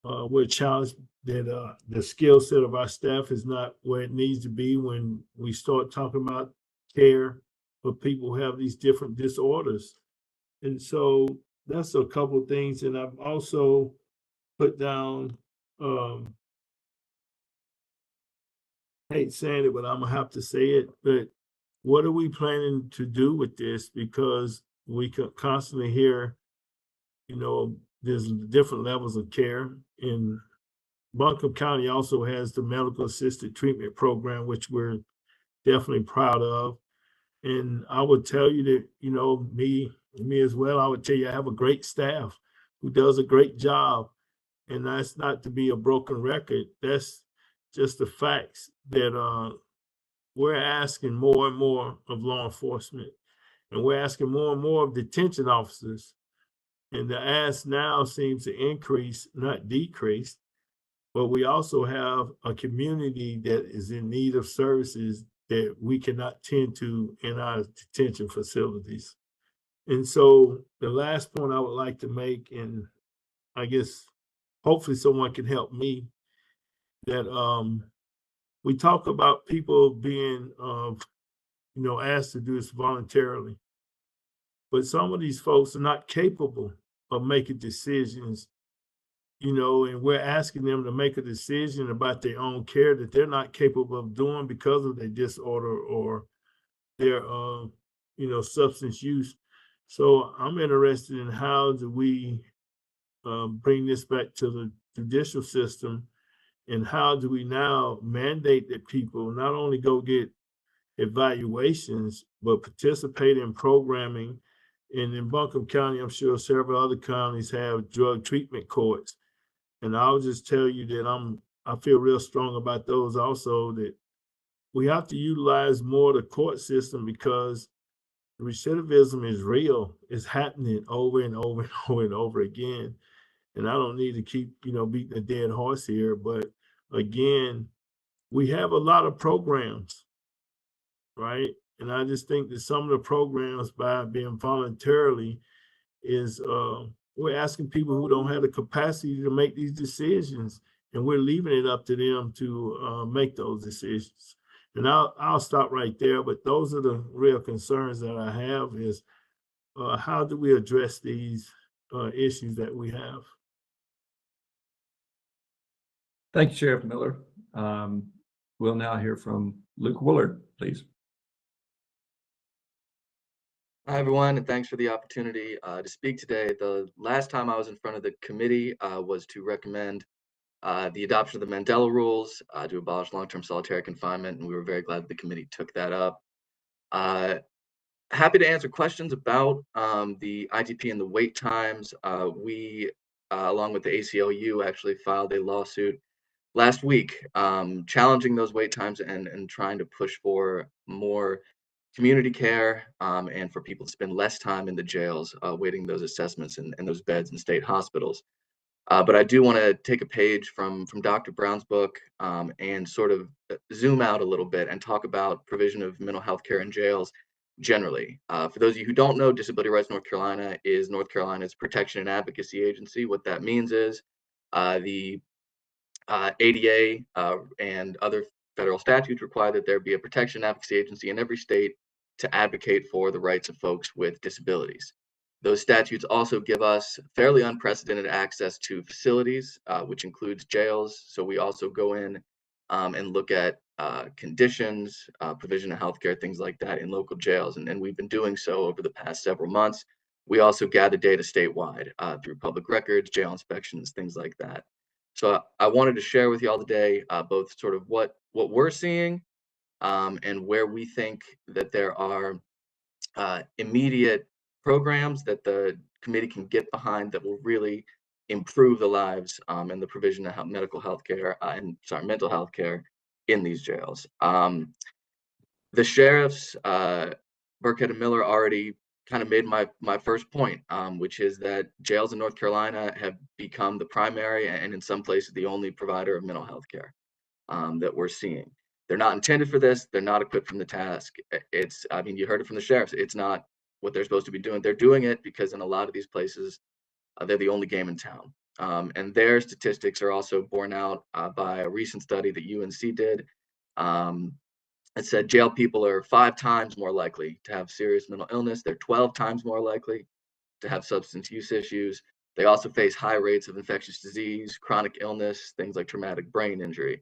We're challenged that the skill set of our staff is not where it needs to be when we start talking about care for people who have these different disorders. And so that's a couple of things. And I've also put down, hate saying it, but I'm gonna have to say it, but what are we planning to do with this? Because we constantly hear, there's different levels of care. And Buncombe County also has the medical assisted treatment program, which we're definitely proud of. And I would tell you that, me as well, I would tell you I have a great staff who does a great job. And that's not to be a broken record. That's just the facts that we're asking more and more of law enforcement. And we're asking more and more of detention officers. And the ask now seems to increase, not decrease. But we also have a community that is in need of services that we cannot tend to in our detention facilities. And so the last point I would like to make, and I guess hopefully someone can help me, that we talk about people being asked to do this voluntarily. But some of these folks are not capable of making decisions, and we're asking them to make a decision about their own care that they're not capable of doing because of their disorder or their substance use. So I'm interested in how do we bring this back to the judicial system, and how do we now mandate that people not only go get evaluations, but participate in programming. And in Buncombe County, I'm sure several other counties have drug treatment courts. And I'll just tell you that I feel real strong about those also, that we have to utilize more of the court system, because recidivism is real. It's happening over and over and over and over again. And I don't need to keep, beating a dead horse here, but again, we have a lot of programs, right? And I just think that some of the programs, by being voluntarily, is we're asking people who don't have the capacity to make these decisions, and we're leaving it up to them to make those decisions. And I'll stop right there, but those are the real concerns that I have, is how do we address these issues that we have? Thank you, Sheriff Miller. We'll now hear from Luke Woolard, please. Hi, everyone, and thanks for the opportunity to speak today. The last time I was in front of the committee was to recommend the adoption of the Mandela rules to abolish long-term solitary confinement, and we were very glad the committee took that up. Happy to answer questions about the ITP and the wait times. We, along with the ACLU, actually filed a lawsuit last week challenging those wait times and trying to push for more community care, and for people to spend less time in the jails waiting those assessments and those beds in state hospitals. But I do want to take a page from Dr. Brown's book and sort of zoom out a little bit and talk about provision of mental health care in jails generally. For those of you who don't know, Disability Rights North Carolina is North Carolina's protection and advocacy agency. What that means is the ADA and other federal statutes require that there be a protection and advocacy agency in every state to advocate for the rights of folks with disabilities. Those statutes also give us fairly unprecedented access to facilities, which includes jails. So we also go in and look at conditions, provision of healthcare, things like that in local jails. And we've been doing so over the past several months. We also gather data statewide through public records, jail inspections, things like that. So I wanted to share with you all today both sort of what we're seeing and where we think that there are immediate programs that the committee can get behind that will really improve the lives and the provision of mental health care in these jails. The sheriffs, Burkhead and Miller, already kind of made my first point, which is that jails in North Carolina have become the primary and in some places the only provider of mental health care that we're seeing. They're not intended for this. They're not equipped for the task. I mean, you heard it from the sheriffs. It's not what they're supposed to be doing. They're doing it because in a lot of these places, they're the only game in town. And their statistics are also borne out by a recent study that UNC did. It said jail people are 5 times more likely to have serious mental illness. They're 12 times more likely to have substance use issues. They also face high rates of infectious disease, chronic illness, things like traumatic brain injury.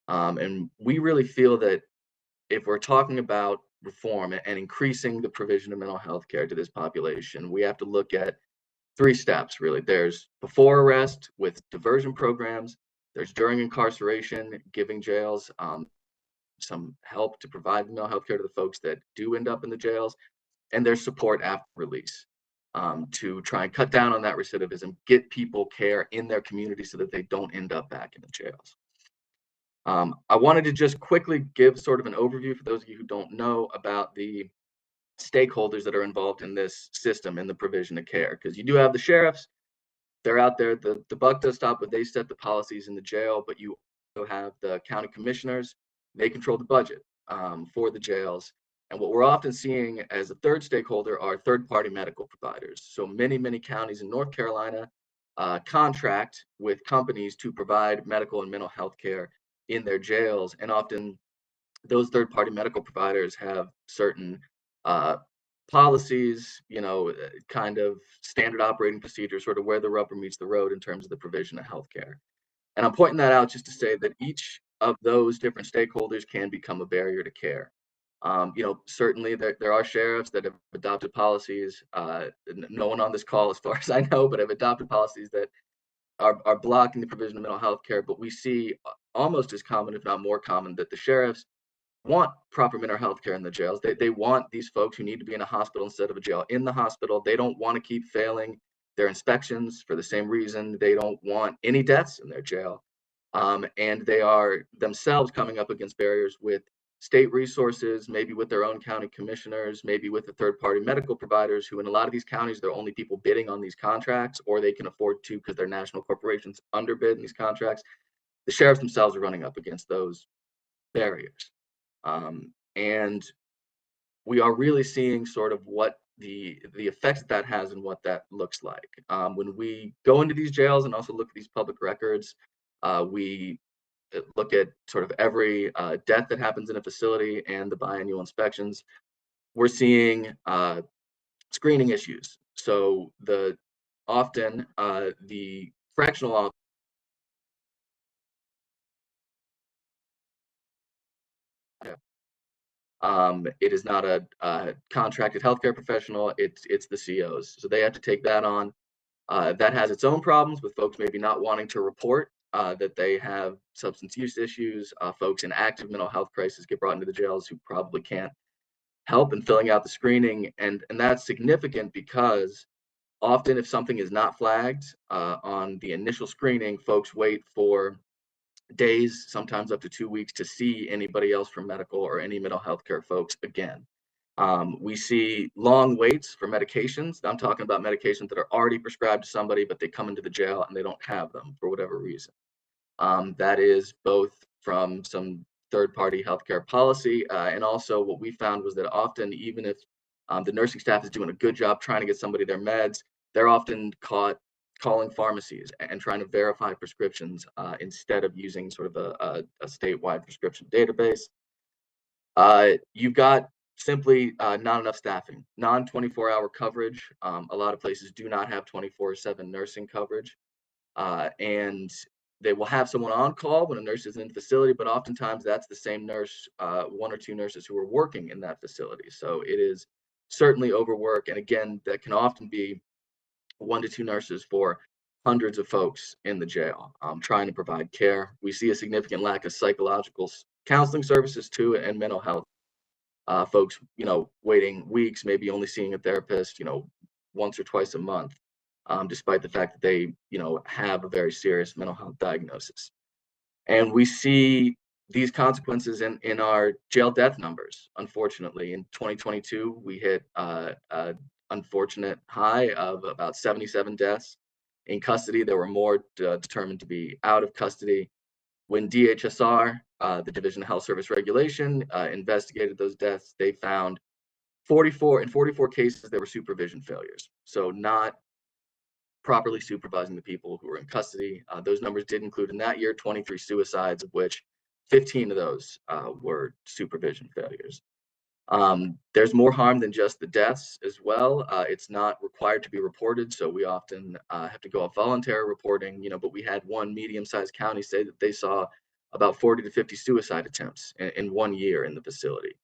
And we really feel that if we're talking about reform and increasing the provision of mental health care to this population, we have to look at 3 steps, really. There's before arrest with diversion programs. There's during incarceration, giving jails some help to provide mental health care to the folks that do end up in the jails. And there's support after release to try and cut down on that recidivism, get people care in their community so that they don't end up back in the jails. I wanted to just quickly give sort of an overview for those of you who don't know about the stakeholders that are involved in this system in the provision of care, because you do have the sheriffs. They're out there. The buck does stop, but they set the policies in the jail. But you also have the county commissioners. They control the budget for the jails. And what we're often seeing as a third stakeholder are third-party medical providers. So many counties in North Carolina contract with companies to provide medical and mental health care in their jails. And often those third-party medical providers have certain policies, kind of standard operating procedures, sort of where the rubber meets the road in terms of the provision of healthcare. And I'm pointing that out just to say that each of those different stakeholders can become a barrier to care. Certainly there are sheriffs that have adopted policies, no one on this call as far as I know, but have adopted policies that are blocking the provision of mental health care. But we see almost as common, if not more common, that the sheriffs want proper mental health care in the jails. They want these folks who need to be in a hospital instead of a jail in the hospital. They don't want to keep failing their inspections for the same reason. They don't want any deaths in their jail. And they are themselves coming up against barriers with state resources, maybe with their own county commissioners, maybe with the third-party medical providers who in a lot of these counties, they're only people bidding on these contracts, or they can afford to because they're national corporations underbid in these contracts. The sheriffs themselves are running up against those barriers. And we are really seeing sort of what the effects that has and what that looks like. When we go into these jails and also look at these public records, we look at sort of every death that happens in a facility and the biannual inspections. We're seeing screening issues. So often the correctional officer it is not a contracted healthcare professional. It's the COs. So they have to take that on. That has its own problems with folks maybe not wanting to report that they have substance use issues. Folks in active mental health crisis get brought into the jails who probably can't help in filling out the screening. And that's significant because often if something is not flagged on the initial screening, folks wait for days, sometimes up to 2 weeks, to see anybody else from medical or any mental health care folks again. We see long waits for medications. I'm talking about medications that are already prescribed to somebody, but they come into the jail and they don't have them for whatever reason. That is both from some third-party healthcare policy, and also what we found was that often, even if the nursing staff is doing a good job trying to get somebody their meds, they're often caught calling pharmacies and trying to verify prescriptions instead of using sort of a statewide prescription database. You've got simply not enough staffing, non-24-hour coverage. A lot of places do not have 24/7 nursing coverage, and they will have someone on call when a nurse is in the facility, but oftentimes that's the same nurse, one or two nurses who are working in that facility. So it is certainly overwork. And again, that can often be 1 to 2 nurses for hundreds of folks in the jail trying to provide care. We see a significant lack of psychological counseling services too, and mental health. Folks, waiting weeks, maybe only seeing a therapist, once or twice a month, despite the fact that they, have a very serious mental health diagnosis. And we see these consequences in our jail death numbers. Unfortunately, in 2022, we hit an unfortunate high of about 77 deaths. In custody, there were more determined to be out of custody. When DHSR, the Division of Health Service Regulation, investigated those deaths, they found 44 cases, there were supervision failures. So not properly supervising the people who were in custody. Those numbers did include in that year 23 suicides, of which 15 of those were supervision failures. There's more harm than just the deaths as well. It's not required to be reported, so we often have to go off voluntary reporting, but we had one medium-sized county say that they saw about 40 to 50 suicide attempts in 1 year in the facility.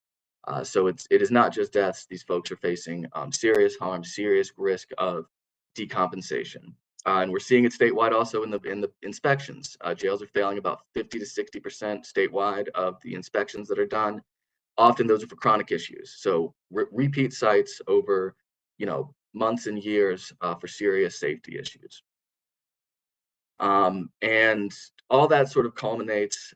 So it is not just deaths. These folks are facing serious harm, serious risk of decompensation. And we're seeing it statewide also in the inspections. Jails are failing about 50 to 60% statewide of the inspections that are done. Often those are for chronic issues. So repeat sites over, months and years for serious safety issues. And all that sort of culminates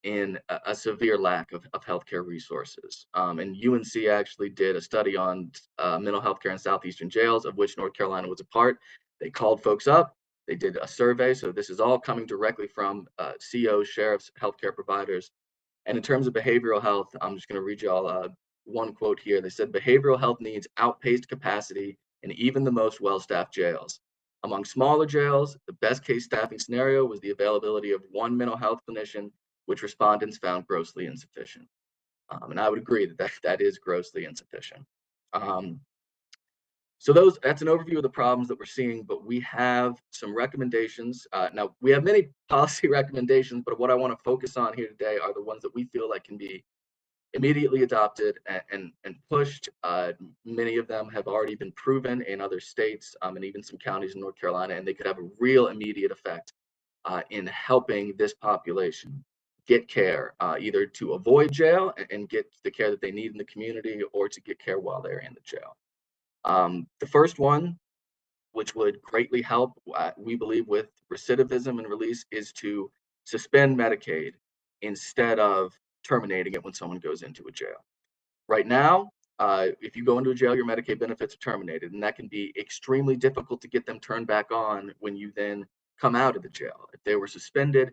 in a severe lack of healthcare resources. And UNC actually did a study on mental health care in Southeastern jails, of which North Carolina was a part. They called folks up, they did a survey. So this is all coming directly from COs, sheriffs, healthcare providers. And in terms of behavioral health, I'm just going to read you all one quote here. They said, behavioral health needs outpaced capacity in even the most well-staffed jails. Among smaller jails, the best case staffing scenario was the availability of one mental health clinician, which respondents found grossly insufficient. And I would agree that is grossly insufficient. So that's an overview of the problems that we're seeing, but we have some recommendations. Now, we have many policy recommendations, but what I want to focus on here today are the ones that we feel like can be immediately adopted and pushed. Many of them have already been proven in other states and even some counties in North Carolina, and they could have a real immediate effect in helping this population get care, either to avoid jail and get the care that they need in the community, or to get care while they're in the jail. The first one, which would greatly help, we believe, with recidivism and release, is to suspend Medicaid instead of terminating it when someone goes into a jail. Right now, if you go into a jail, your Medicaid benefits are terminated, and that can be extremely difficult to get them turned back on when you then come out of the jail. If they were suspended,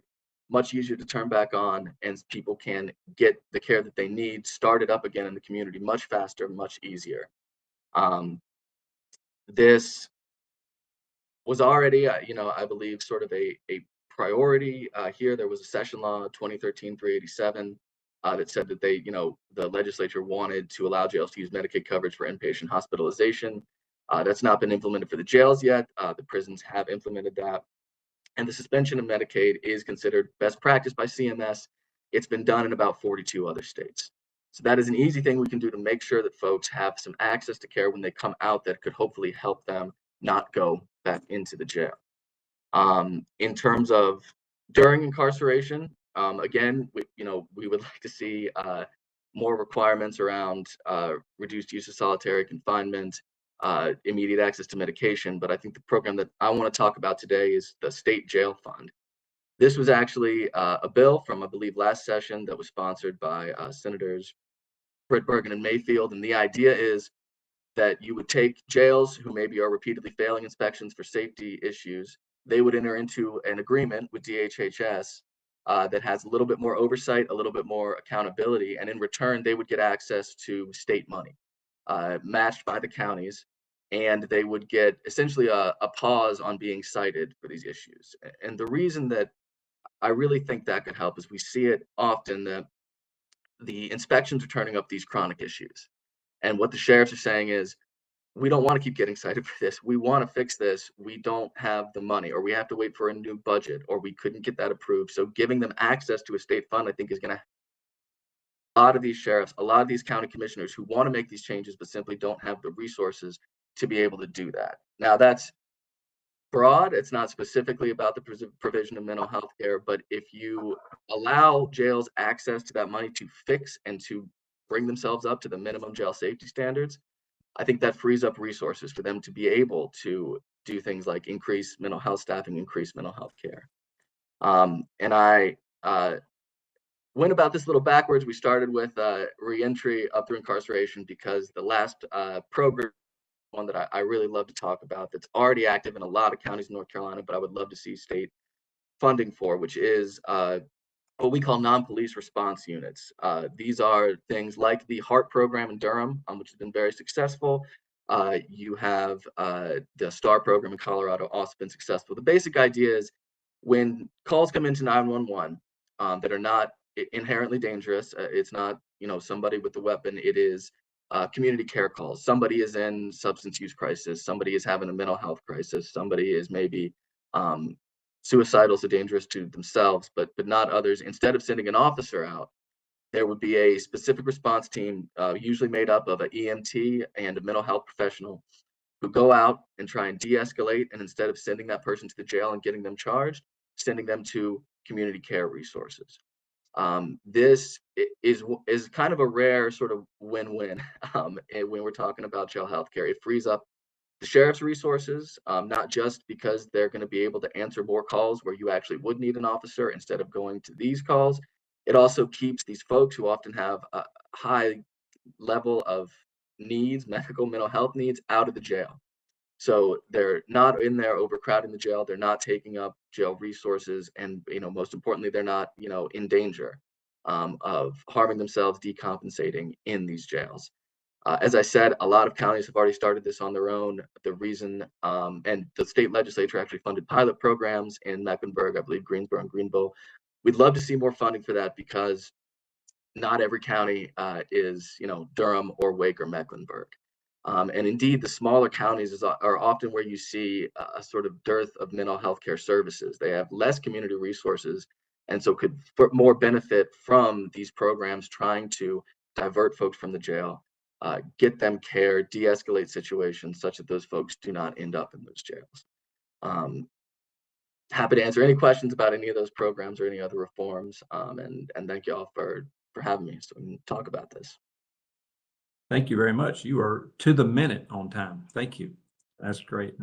much easier to turn back on, and people can get the care that they need started up again in the community much faster, much easier. This was already, I believe, sort of a priority here. There was a session law 2013-387 that said that the legislature wanted to allow jails to use Medicaid coverage for inpatient hospitalization. That's not been implemented for the jails yet. The prisons have implemented that. And the suspension of Medicaid is considered best practice by CMS. It's been done in about 42 other states. So that is an easy thing we can do to make sure that folks have some access to care when they come out that could hopefully help them not go back into the jail. In terms of during incarceration, again, we would like to see more requirements around reduced use of solitary confinement, immediate access to medication. But I think the program that I want to talk about today is the State Jail Fund. This was actually a bill from, I believe, last session that was sponsored by Senators Britt, Bergen, and Mayfield. And the idea is that you would take jails who maybe are repeatedly failing inspections for safety issues. They would enter into an agreement with DHHS that has a little bit more oversight, a little bit more accountability, and in return, they would get access to state money matched by the counties, and they would get essentially a pause on being cited for these issues. And the reason that I really think that could help is we see it often that the inspections are turning up these chronic issues. And what the sheriffs are saying is, we don't want to keep getting cited for this. We want to fix this. We don't have the money, or we have to wait for a new budget, or we couldn't get that approved. So giving them access to a state fund, I think, is going to a lot of these sheriffs, a lot of these county commissioners who want to make these changes, but simply don't have the resources to be able to do that. Now, that's broad. It's not specifically about the provision of mental health care, but if you allow jails access to that money to fix and to bring themselves up to the minimum jail safety standards, I think that frees up resources for them to be able to do things like increase mental health staffing, increase mental health care. And I went about this a little backwards. We started with reentry up through incarceration because the last program, one that I really love to talk about, that's already active in a lot of counties in North Carolina, but I would love to see state funding for, which is what we call non-police response units. These are things like the HEART program in Durham, which has been very successful. You have the STAR program in Colorado, also been successful. The basic idea is when calls come into 911 that are not inherently dangerous, it's not, you know, somebody with a weapon, it is community care calls. Somebody is in substance use crisis, somebody is having a mental health crisis, somebody is maybe suicidal, so dangerous to themselves, but not others. Instead of sending an officer out, there would be a specific response team, usually made up of an EMT and a mental health professional, who go out and try and de-escalate. And instead of sending that person to the jail and getting them charged, sending them to community care resources. This is kind of a rare sort of win-win when we're talking about jail healthcare. It frees up the sheriff's resources, not just because they're going to be able to answer more calls where you actually would need an officer instead of going to these calls. It also keeps these folks who often have a high level of needs, medical, mental health needs, out of the jail. So they're not in there overcrowding the jail. They're not taking up jail resources. And, you know, most importantly, they're not, you know, in danger of harming themselves, decompensating in these jails. As I said, a lot of counties have already started this on their own. The reason, and the state legislature actually funded pilot programs in Mecklenburg, I believe Greensboro and Greenville. We'd love to see more funding for that because not every county is, you know, Durham or Wake or Mecklenburg. And indeed, the smaller counties are often where you see a sort of dearth of mental health care services. They have less community resources, and so could more benefit from these programs trying to divert folks from the jail, get them care, de-escalate situations such that those folks do not end up in those jails. Happy to answer any questions about any of those programs or any other reforms. And thank you all for having me so we can talk about this. Thank you very much. You are to the minute on time. Thank you. That's great.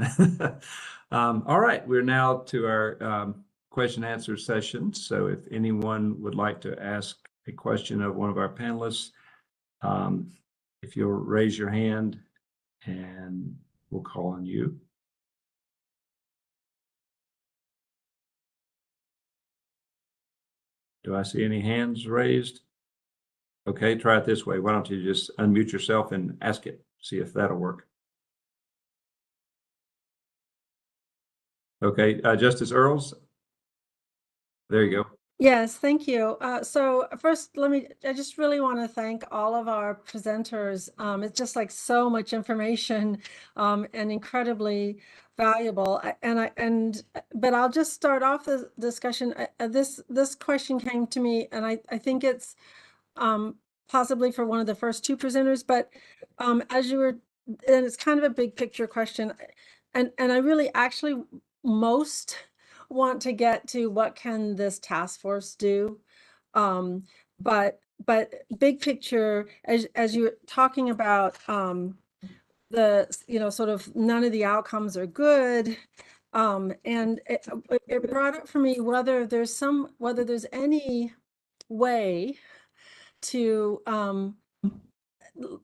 All right, we're now to our question and answer session. So if anyone would like to ask a question of one of our panelists, if you'll raise your hand and we'll call on you. Do I see any hands raised? Okay, try it this way. Why don't you just unmute yourself and ask it, see if that'll work. Okay, Justice Earls. There you go. Yes, thank you. So first, I just really want to thank all of our presenters. It's just like so much information and incredibly valuable. But I'll just start off the discussion. This question came to me, and I think it's possibly for one of the first two presenters, but as you were, and it's kind of a big picture question, and I really actually most want to get to what can this task force do, but big picture, as you're talking about the, you know, sort of none of the outcomes are good, and it brought up for me whether there's any way to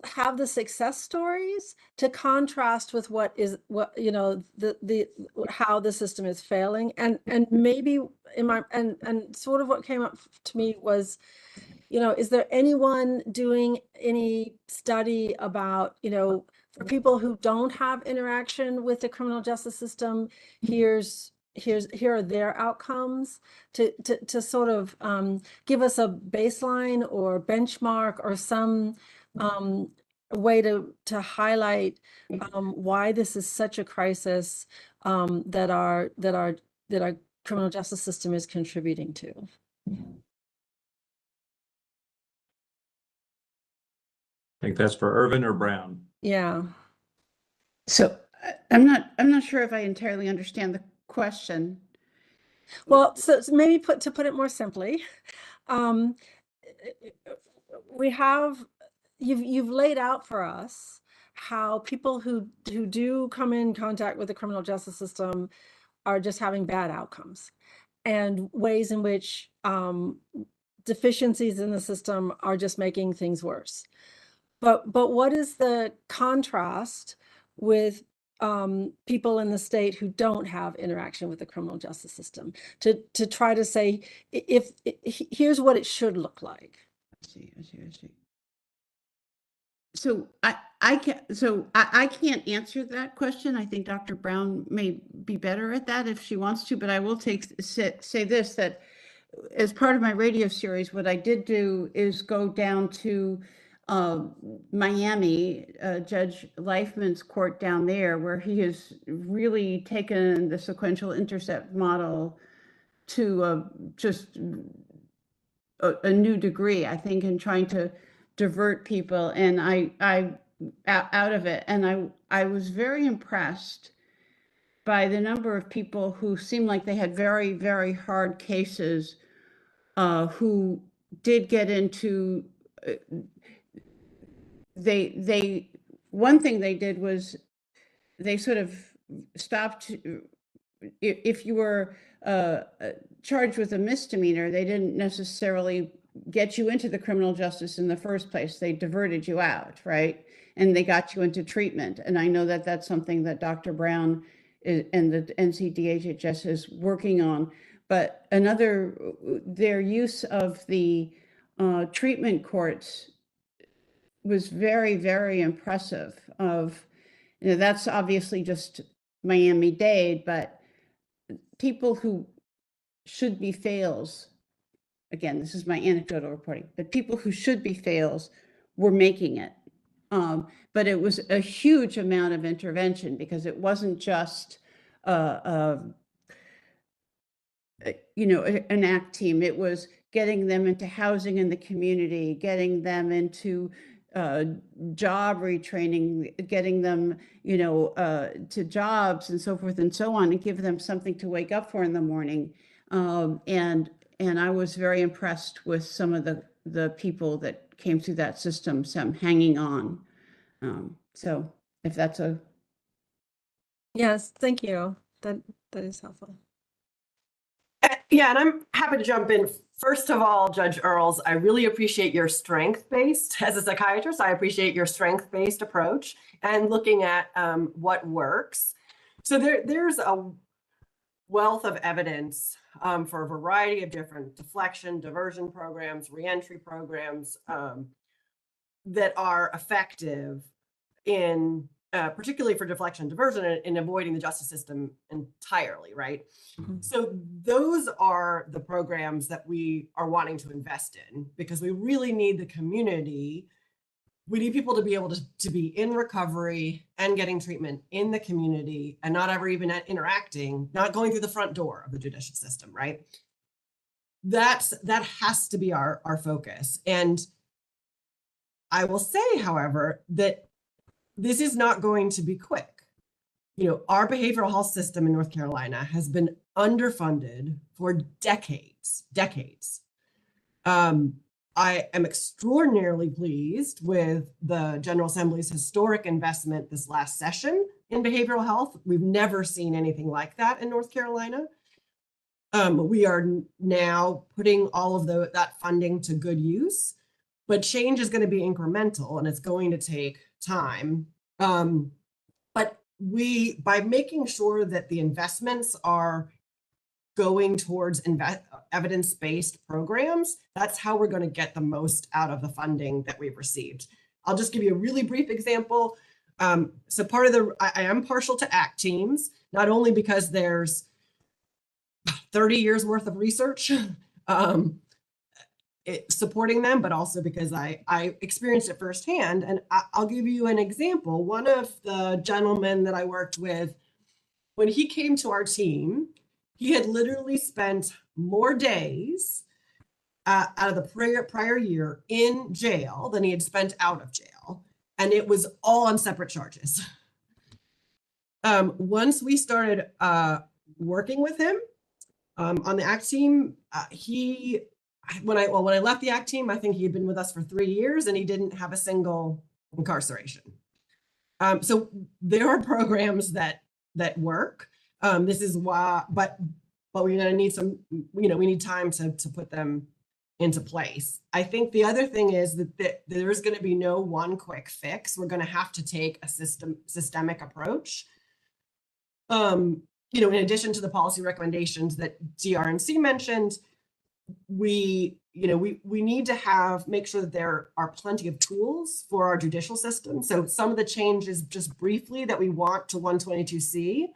have the success stories to contrast with what how the system is failing, and maybe and sort of what came up to me was, is there anyone doing any study about, for people who don't have interaction with the criminal justice system, here are their outcomes, to sort of give us a baseline or benchmark or some way to highlight why this is such a crisis that our criminal justice system is contributing to. I think that's for Irvin or Brown. Yeah. So I'm not sure if I entirely understand the question. Well, so maybe to put it more simply, we have, you've laid out for us how people who do come in contact with the criminal justice system are just having bad outcomes, and ways in which deficiencies in the system are just making things worse. But what is the contrast with people in the state who don't have interaction with the criminal justice system, to try to say, here's what it should look like? I see. So I can't answer that question. I think Dr. Brown may be better at that if she wants to, but I will say this, that as part of my radio series, what I did do is go down to Miami, Judge Leifman's court down there, where he has really taken the sequential intercept model to just a new degree, I think, in trying to divert people, and I out of it, and I was very impressed by the number of people who seemed like they had very, very hard cases, who did get into one thing they did was they sort of stopped. If you were charged with a misdemeanor, they didn't necessarily get you into the criminal justice in the first place. They diverted you out, right? And they got you into treatment. And I know that that's something that Dr. Brown and the NCDHHS is working on. But their use of the treatment courts was very, very impressive. That's obviously just Miami-Dade, but people who should be fails, again, this is my anecdotal reporting, but people who should be fails were making it. But it was a huge amount of intervention, because it wasn't just an ACT team. It was getting them into housing in the community, getting them into job retraining, getting them, to jobs and so forth and so on, and give them something to wake up for in the morning. And I was very impressed with some of the people that came through that system, some hanging on. So if that's a... Yes, thank you. That is helpful. Yeah, and I'm happy to jump in. First of all, Judge Earls, I really appreciate your strength-based, as a psychiatrist, I appreciate your strength-based approach and looking at what works. So there's a wealth of evidence for a variety of different deflection, diversion programs, reentry programs that are effective in particularly for deflection and diversion, in avoiding the justice system entirely, right? Mm-hmm. So those are the programs that we are wanting to invest in, because we really need the community. We need people to be able to be in recovery and getting treatment in the community, and not ever even interacting, not going through the front door of the judicial system, right? That has to be our focus. And I will say, however, that this is not going to be quick. Our behavioral health system in North Carolina has been underfunded for decades. I am extraordinarily pleased with the General Assembly's historic investment this last session in behavioral health. We've never seen anything like that in North Carolina. We are now putting all of that funding to good use. but change is going to be incremental and it's going to take time. But by making sure that the investments are going towards evidence-based programs, that's how we're going to get the most out of the funding that we've received. I'll just give you a really brief example. So part of I am partial to ACT teams, not only because there's 30 years worth of research supporting them, but also because I experienced it firsthand. And I'll give you an example. One of the gentlemen that I worked with, when he came to our team, he had literally spent more days out of the prior year in jail than he had spent out of jail. And it was all on separate charges. Once we started working with him on the ACT team, when I left the ACT team, I think he had been with us for 3 years and he didn't have a single incarceration. So there are programs that work. This is why, but we're going to need some, we need time to put them into place. I think the other thing is that there's going to be no one quick fix. We're going to have to take a systemic approach. In addition to the policy recommendations that DRNC mentioned, we need to make sure that there are plenty of tools for our judicial system. So some of the changes, just briefly, that we want to 122C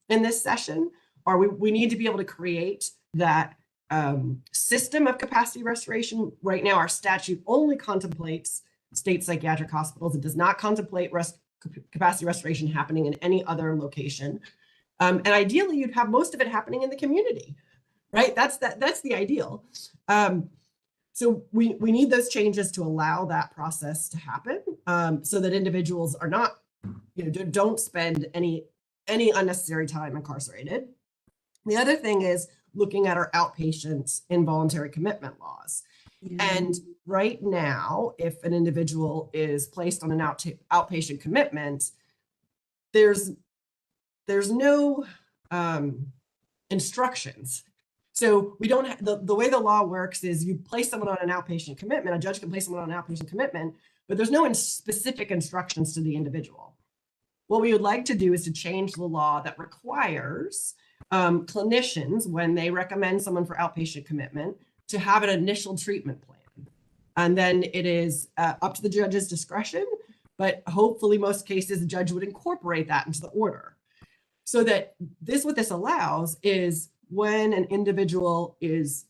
in this session, are we need to be able to create that system of capacity restoration. Right now, our statute only contemplates state psychiatric hospitals. It does not contemplate capacity restoration happening in any other location. And ideally, you'd have most of it happening in the community, right? That's the ideal. So we need those changes to allow that process to happen, so that individuals are not, don't spend any unnecessary time incarcerated. The other thing is looking at our outpatient involuntary commitment laws. And right now, if an individual is placed on an outpatient commitment, there's no instructions. So we don't have, the way the law works is you place someone on an outpatient commitment, a judge can place someone on an outpatient commitment, but there's no specific instructions to the individual. What we would like to do is to change the law that requires clinicians, when they recommend someone for outpatient commitment, to have an initial treatment plan. And then it is up to the judge's discretion, but hopefully most cases the judge would incorporate that into the order. So that what this allows is when an individual is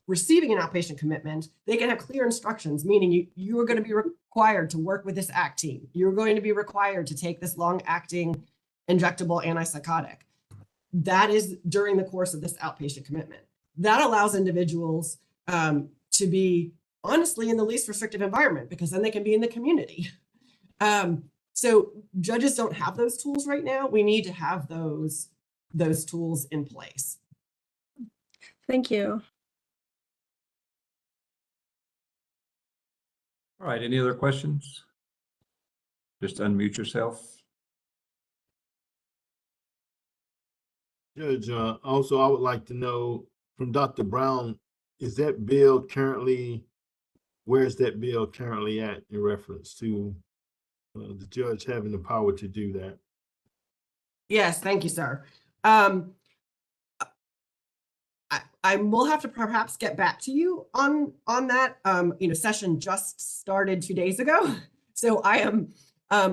receiving an outpatient commitment, they can have clear instructions, meaning you are going to be required to work with this ACT team. You're going to be required to take this long-acting injectable antipsychotic. That is during the course of this outpatient commitment. That allows individuals to be honestly in the least restrictive environment, because then they can be in the community. So judges don't have those tools right now. We need to have those tools in place. Thank you. All right, any other questions? Just unmute yourself. Judge, also, I would like to know from Dr. Brown, is that bill currently, where's that bill currently at in reference to the judge having the power to do that? Yes, thank you, sir. I will have to perhaps get back to you on that. Session just started 2 days ago. So I am,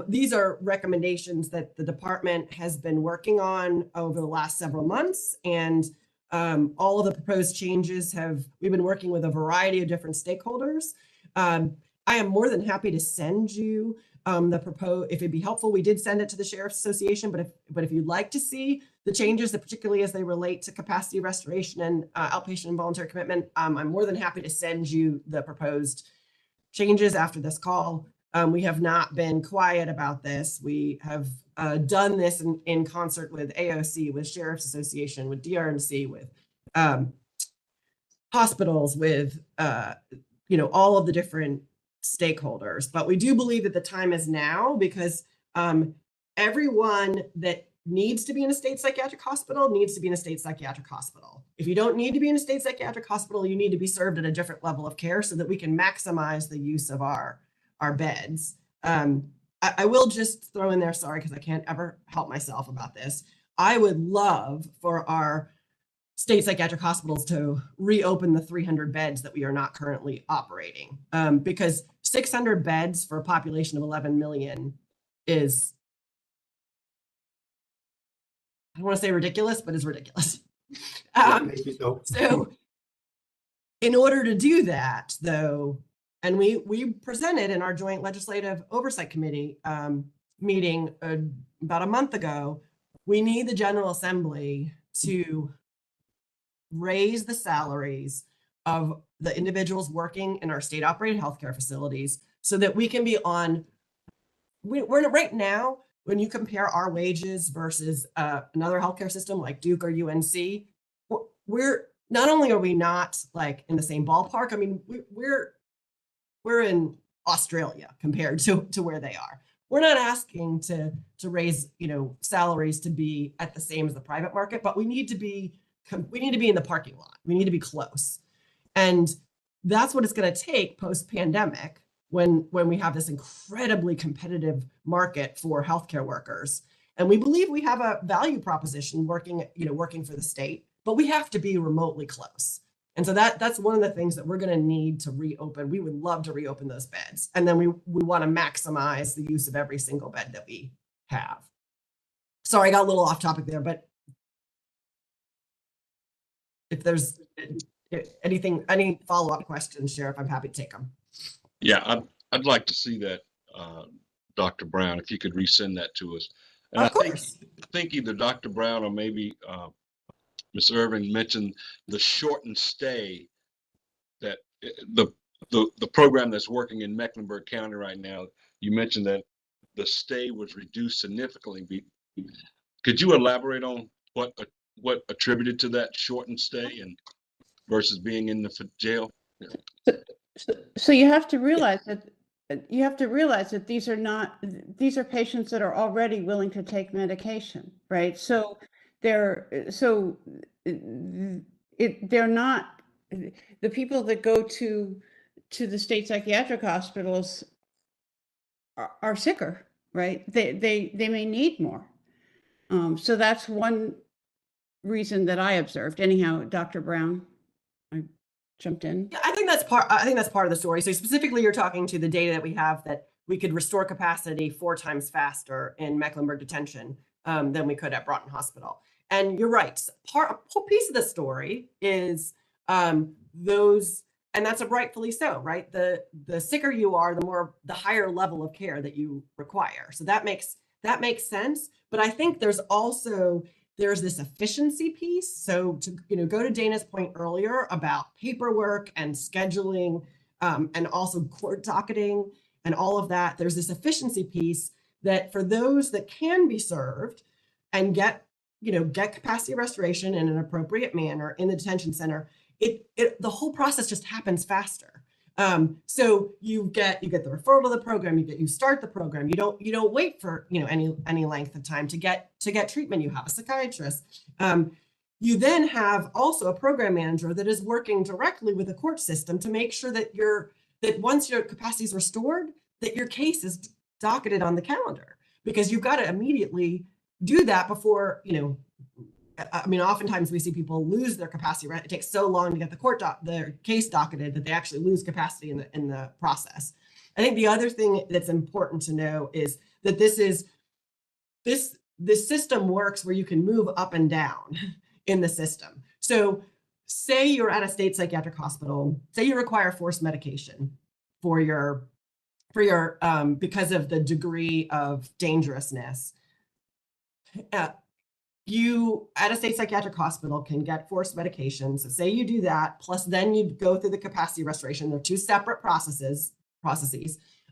these are recommendations that the department has been working on over the last several months. And all of the proposed changes we've been working with a variety of different stakeholders. I am more than happy to send you the proposed, if it'd be helpful. We did send it to the Sheriff's Association, but if you'd like to see the changes, that particularly as they relate to capacity restoration and outpatient involuntary commitment, I'm more than happy to send you the proposed changes after this call. We have not been quiet about this. We have done this in concert with AOC, with Sheriff's Association, with DRNC, with hospitals, with all of the different stakeholders. But we do believe that the time is now, because everyone that needs to be in a state psychiatric hospital needs to be in a state psychiatric hospital. If you don't need to be in a state psychiatric hospital, you need to be served at a different level of care so that we can maximize the use of our beds. I will just throw in there, sorry, because I can't ever help myself about this. I would love for our state psychiatric hospitals to reopen the 300 beds that we are not currently operating, because 600 beds for a population of 11 million is, I don't want to say ridiculous, but it's ridiculous. So in order to do that, though, and we presented in our joint legislative oversight committee meeting about a month ago, we need the General Assembly to raise the salaries of the individuals working in our state operated healthcare facilities so that we can be on, we're right now, when you compare our wages versus another healthcare system like Duke or UNC, we're not only are we not like in the same ballpark, I mean, we're in Australia compared to where they are. We're not asking to raise, salaries to be at the same as the private market, but we need to be in the parking lot. We need to be close. And that's what it's going to take post-pandemic when we have this incredibly competitive market for healthcare workers. And we believe we have a value proposition working for the state, but we have to be remotely close. And so that's one of the things that we're going to need to reopen. We would love to reopen those beds. And then we want to maximize the use of every single bed that we have. Sorry, I got a little off topic there, but if there's any follow-up questions, Sheriff, I'm happy to take them. Yeah, I'd like to see that, Dr. Brown, if you could resend that to us. And Of course. I think either Dr. Brown or maybe Ms. Irving mentioned the shortened stay, that the program that's working in Mecklenburg County right now. You mentioned that the stay was reduced significantly. Could you elaborate on what attributed to that shortened stay and versus being in the jail? So you have to realize that these are patients that are already willing to take medication, right? So they're not the people that go to the state psychiatric hospitals are sicker, right? They may need more. So that's one reason that I observed. Anyhow, Dr. Brown, I jumped in. Yeah, I think that's part of the story. So specifically, you're talking to the data that we have that we could restore capacity 4 times faster in Mecklenburg detention than we could at Broughton Hospital. And you're right. A whole piece of the story is those, and that's rightfully so, right? The sicker you are, the higher level of care that you require. So that makes sense. But I think there's this efficiency piece. So to go to Dana's point earlier about paperwork and scheduling and also court docketing and all of that, there's this efficiency piece that for those that can be served and get capacity restoration in an appropriate manner in the detention center, the whole process just happens faster. So you get the referral to the program, you start the program. You don't wait for any length of time to get treatment. You have a psychiatrist. You then have also a program manager that is working directly with the court system to make sure that once your capacity is restored, that your case is docketed on the calendar, because you've got to immediately do that before, I mean, oftentimes we see people lose their capacity, right? It takes so long to get their case docketed that they actually lose capacity in the process. I think the other thing that's important to know is that this system works where you can move up and down in the system. So say you're at a state psychiatric hospital, say you require forced medication for your because of the degree of dangerousness. You at a state psychiatric hospital can get forced medication. So say you do that, plus then you go through the capacity restoration. They're 2 separate processes.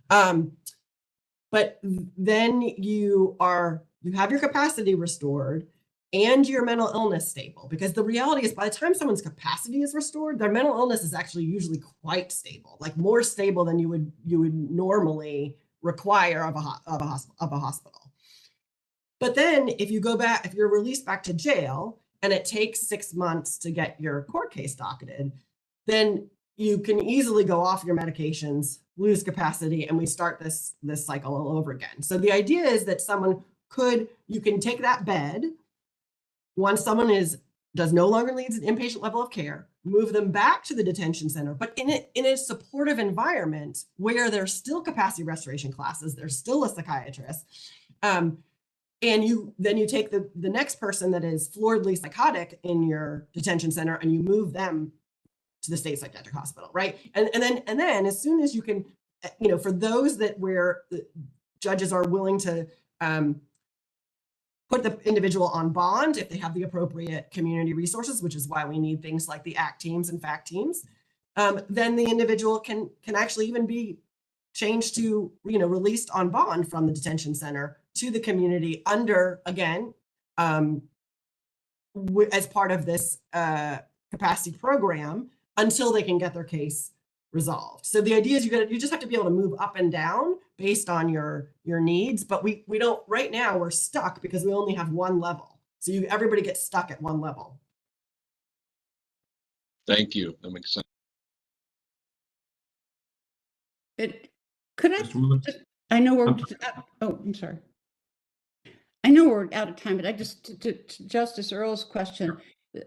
But then you have your capacity restored and your mental illness stable, because the reality is by the time someone's capacity is restored, their mental illness is actually usually quite stable, like more stable than you would normally require of a hospital. But then if you go back, if you're released back to jail and it takes 6 months to get your court case docketed, then you can easily go off your medications, lose capacity, and we start this cycle all over again. So the idea is that you can take that bed once someone does no longer needs an inpatient level of care, move them back to the detention center, but in a supportive environment where there's still capacity restoration classes, there's still a psychiatrist. And then you take the next person that is floridly psychotic in your detention center and you move them to the state psychiatric hospital, right? And then as soon as you can, for those where the judges are willing to put the individual on bond if they have the appropriate community resources, which is why we need things like the ACT teams and FACT teams, then the individual can actually even be changed to, released on bond from the detention center to the community under, again, as part of this capacity program until they can get their case resolved. So the idea is you just have to be able to move up and down based on your needs, but we don't, right now we're stuck because we only have one level. So everybody gets stuck at one level. Thank you. That makes sense. Could I know we're, I'm sorry. I know we're out of time, but to Justice Earle's question,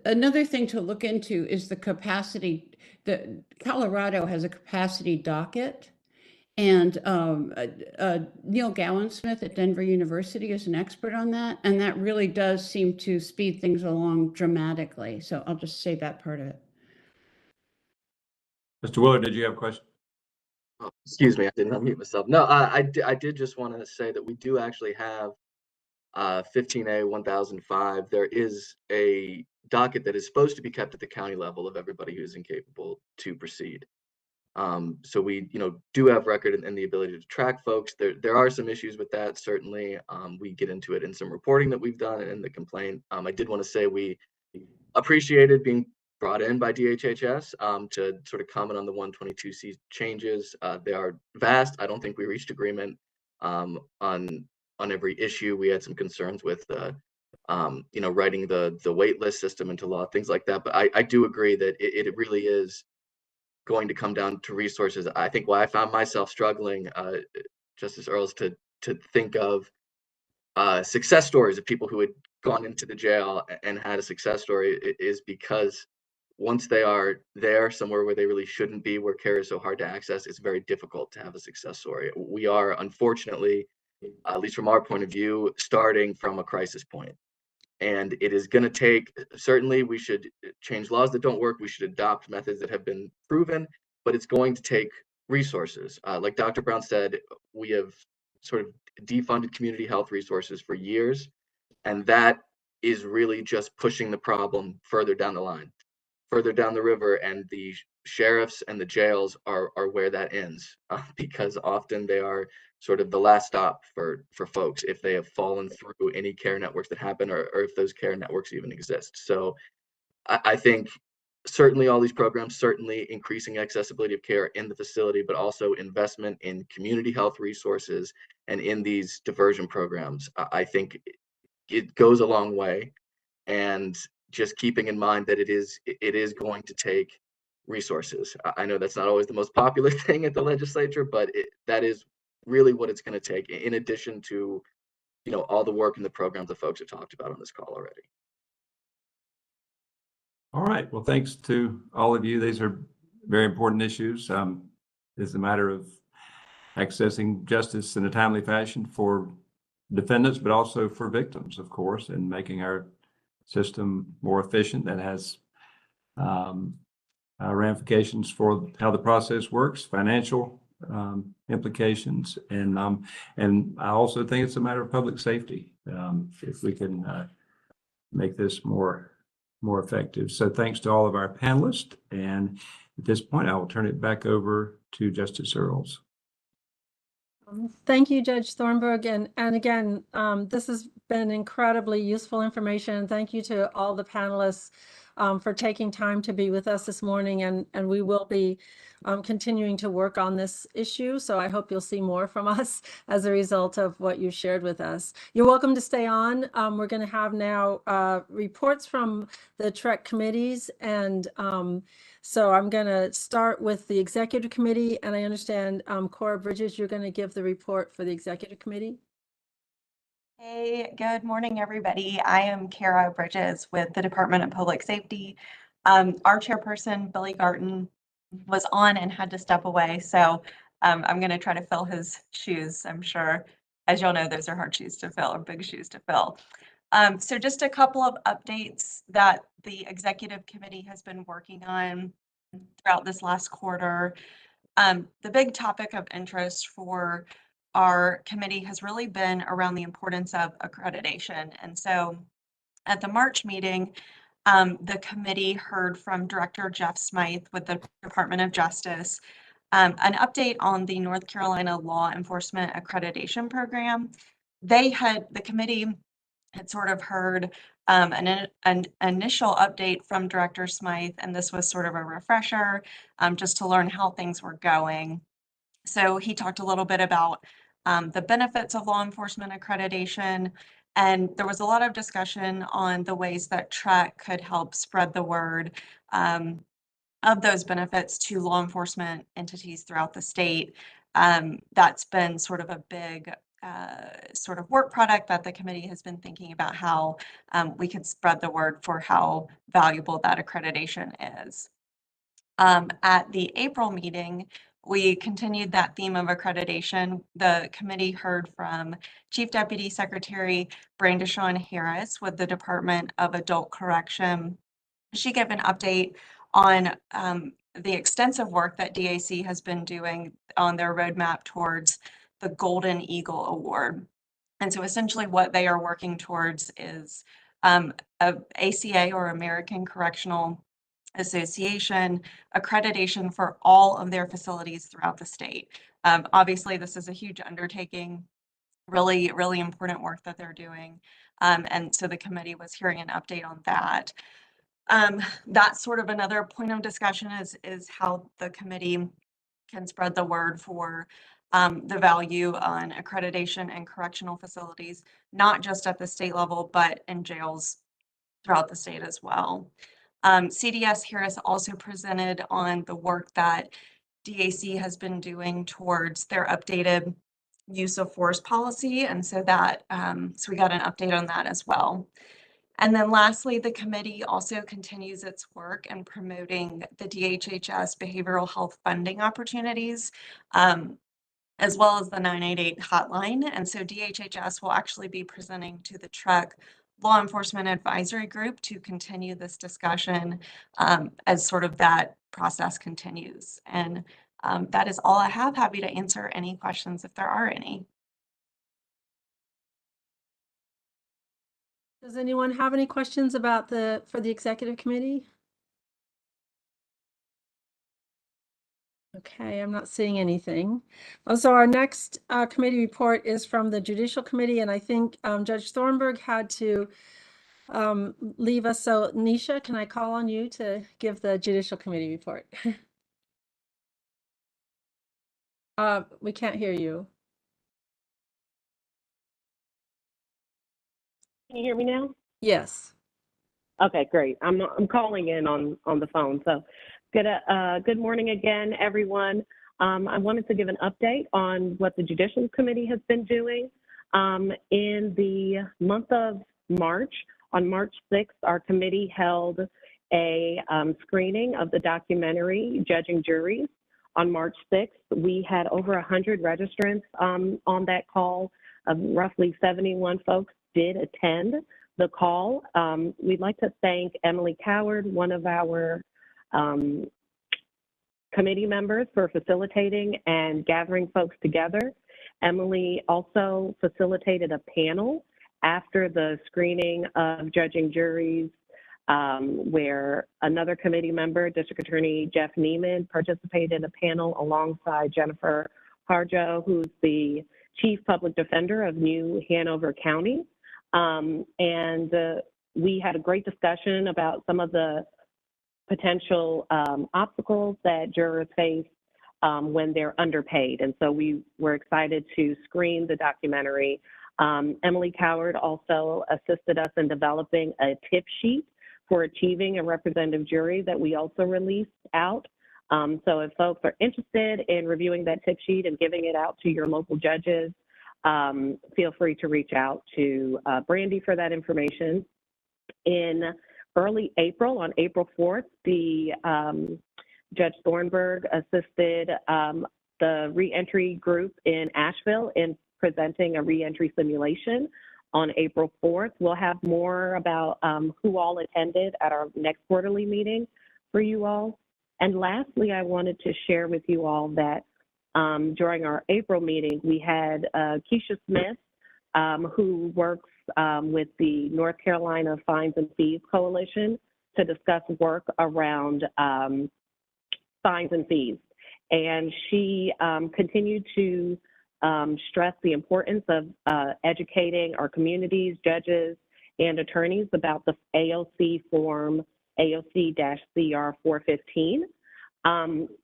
another thing to look into is the capacity. Colorado has a capacity docket, and Neil Gowan-Smith at Denver University is an expert on that, and that really does seem to speed things along dramatically. So I'll just say that part of it. Mr. Willard, did you have a question? Oh, excuse me, I did not mute myself. No, I did just want to say that we do actually have 15A 1005. There is a docket that is supposed to be kept at the county level of everybody who's incapable to proceed. So we, do have record and the ability to track folks. There are some issues with that. Certainly, we get into it in some reporting that we've done in the complaint. I did want to say we appreciated being brought in by DHHS to sort of comment on the 122C changes. They are vast. I don't think we reached agreement on every issue. We had some concerns with writing the wait list system into law, things like that. But I do agree that it really is going to come down to resources. I think why I found myself struggling, Justice Earls, to think of success stories of people who had gone into the jail and had a success story is because once they are there somewhere where they really shouldn't be, where care is so hard to access, it's very difficult to have a success story. We are, unfortunately, at least from our point of view, starting from a crisis point. And it is going to take, certainly we should change laws that don't work. We should adopt methods that have been proven, but it's going to take resources. Like Dr. Brown said, we have sort of defunded community health resources for years. And that is really just pushing the problem further down the line, further down the river. And the sheriffs and the jails are where that ends, because often they are sort of the last stop for folks if they have fallen through any care networks that happen, or if those care networks even exist. So I think certainly all these programs, certainly increasing accessibility of care in the facility, but also investment in community health resources and in these diversion programs, I think it goes a long way. And just keeping in mind that it is going to take resources. I know that's not always the most popular thing at the legislature, but that is really what it's going to take, in addition to all the work and the programs that folks have talked about on this call already. All right. Well, thanks to all of you. These are very important issues. It's a matter of accessing justice in a timely fashion for defendants, but also for victims, of course, and making our system more efficient. That has ramifications for how the process works, financial implications, and I also think it's a matter of public safety. If we can make this more effective. So thanks to all of our panelists, and at this point I will turn it back over to Justice Earls. Thank you, Judge Thornburg, and again, this has been incredibly useful information. Thank you to all the panelists for taking time to be with us this morning, and we will be continuing to work on this issue. So I hope you'll see more from us as a result of what you shared with us. You're welcome to stay on. We're going to have now reports from the TREC committees, and so I'm going to start with the executive committee, and I understand Cora Bridges, you're going to give the report for the executive committee. Hey, good morning, everybody. I am Kara Bridges with the Department of Public Safety. Our chairperson, Billy Garton, was on and had to step away, so I'm going to try to fill his shoes. I'm sure, as y'all know, those are hard shoes to fill, or big shoes to fill. So just a couple of updates that the executive committee has been working on throughout this last quarter. The big topic of interest for our committee has really been around the importance of accreditation. And so at the March meeting, the committee heard from Director Jeff Smythe with the Department of Justice, an update on the North Carolina Law Enforcement Accreditation Program. The committee had sort of heard an initial update from Director Smythe, and this was sort of a refresher just to learn how things were going. So he talked a little bit about the benefits of law enforcement accreditation, and there was a lot of discussion on the ways that TREC could help spread the word of those benefits to law enforcement entities throughout the state. That's been sort of a big sort of work product that the committee has been thinking about how we could spread the word for how valuable that accreditation is. At the April meeting, we continued that theme of accreditation. The committee heard from Chief Deputy Secretary Brandishawn Harris with the Department of Adult Correction. She gave an update on the extensive work that DAC has been doing on their roadmap towards the Golden Eagle Award. And so essentially what they are working towards is a ACA, or American Correctional Association, accreditation for all of their facilities throughout the state. Obviously, this is a huge undertaking, really, really important work that they're doing. And so the committee was hearing an update on that. That's sort of another point of discussion is how the committee can spread the word for the value on accreditation and correctional facilities, not just at the state level, but in jails throughout the state as well. CDS Harris also presented on the work that DAC has been doing towards their updated use of force policy. And so that, so we got an update on that as well. And then lastly, the committee also continues its work in promoting the DHHS behavioral health funding opportunities, as well as the 988 hotline. And so DHHS will actually be presenting to the TREC Law Enforcement Advisory Group to continue this discussion as sort of that process continues. And that is all I have. Happy to answer any questions if there are any. Does anyone have any questions about for the executive committee? Okay, I'm not seeing anything. So our next committee report is from the Judicial Committee, and I think Judge Thornburg had to leave us. So Nisha, can I call on you to give the Judicial Committee report? We can't hear you. Can you hear me now? Yes. Okay, great. I'm calling in on the phone. So good morning again, everyone. I wanted to give an update on what the Judicial Committee has been doing. In the month of March, on March 6th, our committee held a screening of the documentary Judging Juries. On March 6th, we had over 100 registrants on that call. Roughly 71 folks did attend the call. We'd like to thank Emily Coward, one of our committee members, for facilitating and gathering folks together. Emily also facilitated a panel after the screening of Judging Juries, where another committee member, District Attorney Jeff Neiman, participated in a panel alongside Jennifer Harjo, who's the Chief Public Defender of New Hanover County. And we had a great discussion about some of the potential obstacles that jurors face when they're underpaid. And so we were excited to screen the documentary. Emily Coward also assisted us in developing a tip sheet for achieving a representative jury that we also released out. So if folks are interested in reviewing that tip sheet and giving it out to your local judges, feel free to reach out to Brandy for that information. In early April, on April 4th, Judge Thornburg assisted the reentry group in Asheville in presenting a reentry simulation on April 4th. We'll have more about who all attended at our next quarterly meeting for you all. And lastly, I wanted to share with you all that during our April meeting, we had Keisha Smith, who works with the North Carolina Fines and Fees Coalition to discuss work around fines and fees. And she continued to stress the importance of educating our communities, judges, and attorneys about the AOC form AOC-CR 415.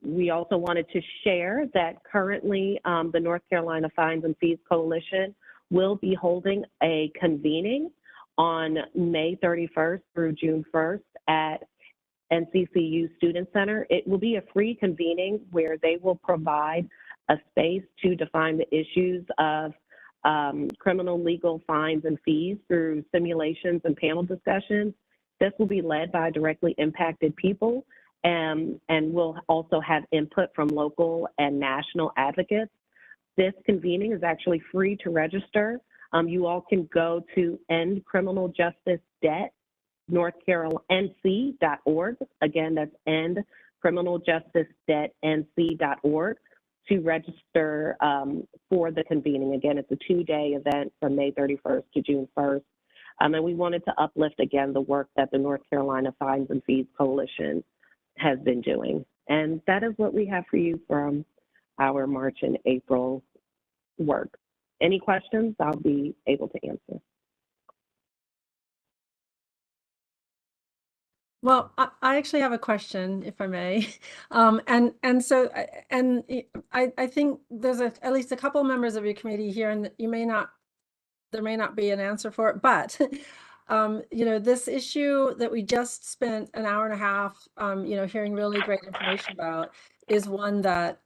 We also wanted to share that currently the North Carolina Fines and Fees Coalition will be holding a convening on May 31st through June 1st at NCCU Student Center. It will be a free convening where they will provide a space to define the issues of criminal legal fines and fees through simulations and panel discussions. This will be led by directly impacted people, and we'll also have input from local and national advocates. This convening is actually free to register. You all can go to End Criminal Justice Debt, NC.org. Again, that's End Criminal Justice Debt, NC.org to register for the convening. Again, it's a 2-day event from May 31st to June 1st. And we wanted to uplift, again, the work that the North Carolina Fines and Fees Coalition has been doing. And that is what we have for you from our March and April work. Any questions, I'll be able to answer. Well, I actually have a question, if I may. I think there's at least a couple members of your committee here, and there may not be an answer for it, but this issue that we just spent an hour and a half, hearing really great information about is one that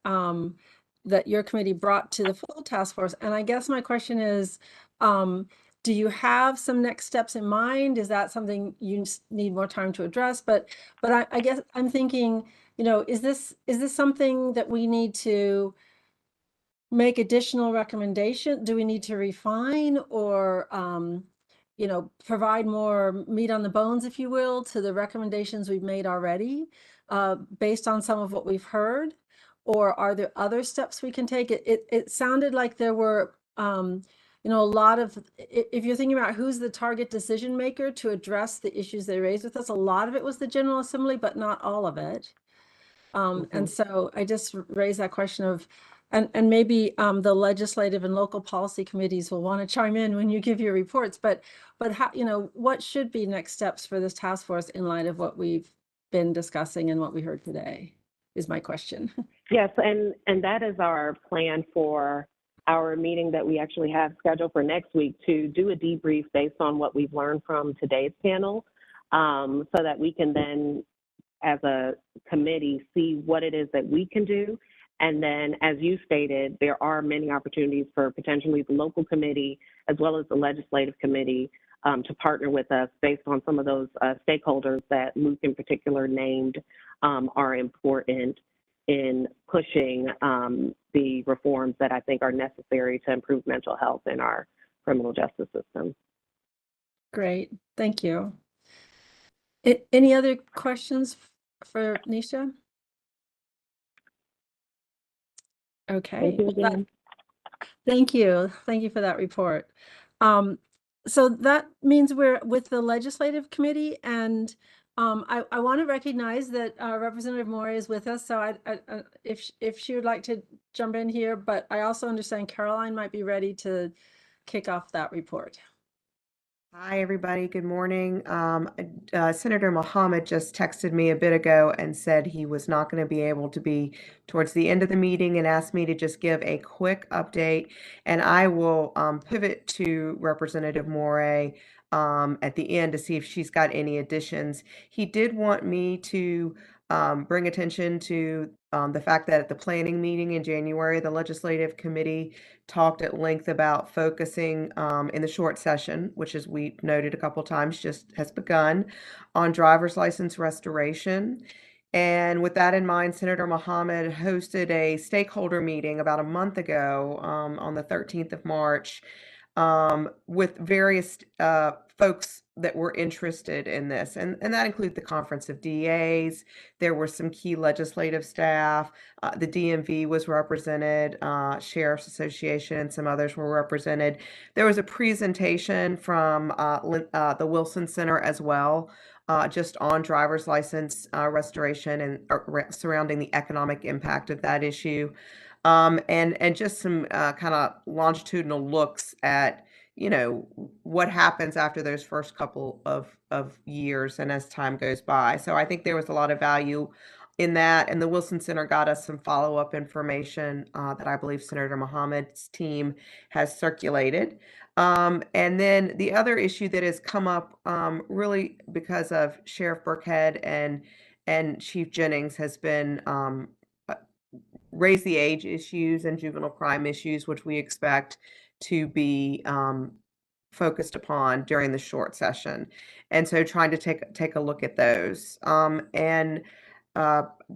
that your committee brought to the full task force. And I guess my question is, do you have some next steps in mind? Is that something you need more time to address? But I guess I'm thinking, is this something that we need to make additional recommendation? Do we need to refine or, provide more meat on the bones, if you will, to the recommendations we've made already, based on some of what we've heard? Or are there other steps we can take? It sounded like there were, a lot of, if you're thinking about who's the target decision maker to address the issues they raised with us, a lot of it was the General Assembly, but not all of it. And so I just raised that question of, and maybe the legislative and local policy committees will want to chime in when you give your reports, but how, what should be next steps for this task force in light of what we've been discussing and what we heard today is my question. Yes, and that is our plan for our meeting that we actually have scheduled for next week, to do a debrief based on what we've learned from today's panel, so that we can then, as a committee, see what it is that we can do. And then, as you stated, there are many opportunities for potentially the local committee as well as the legislative committee to partner with us based on some of those stakeholders that Luke in particular named are important in pushing the reforms that I think are necessary to improve mental health in our criminal justice system. Great, thank you. Any other questions for Nisha? Okay. Thank you again. Thank you. Thank you for that report. So that means we're with the legislative committee, and I want to recognize that Representative Mori is with us. So if she would like to jump in here, but I also understand Caroline might be ready to kick off that report. Hi, everybody. Good morning. Senator Mohammed just texted me a bit ago and said he was not going to be able to be towards the end of the meeting and asked me to just give a quick update. And I will pivot to Representative Morey at the end to see if she's got any additions. He did want me to bring attention to the fact that at the planning meeting in January, the Legislative Committee talked at length about focusing in the short session, which as we noted a couple times just has begun, on driver's license restoration. And with that in mind, Senator Mohammed hosted a stakeholder meeting about a month ago on the 13th of March with various folks that were interested in this. And that included the Conference of DAs. There were some key legislative staff. The DMV was represented, Sheriff's Association, and some others were represented. There was a presentation from the Wilson Center as well, just on driver's license restoration and surrounding the economic impact of that issue. And just some kind of longitudinal looks at, you know, what happens after those first couple of years and as time goes by. So I think there was a lot of value in that. And the Wilson Center got us some follow-up information that I believe Senator Mohammed's team has circulated. And then the other issue that has come up really because of Sheriff Burkhead and Chief Jennings has been raise the age issues and juvenile crime issues, which we expect to be focused upon during the short session. And so trying to take a look at those. That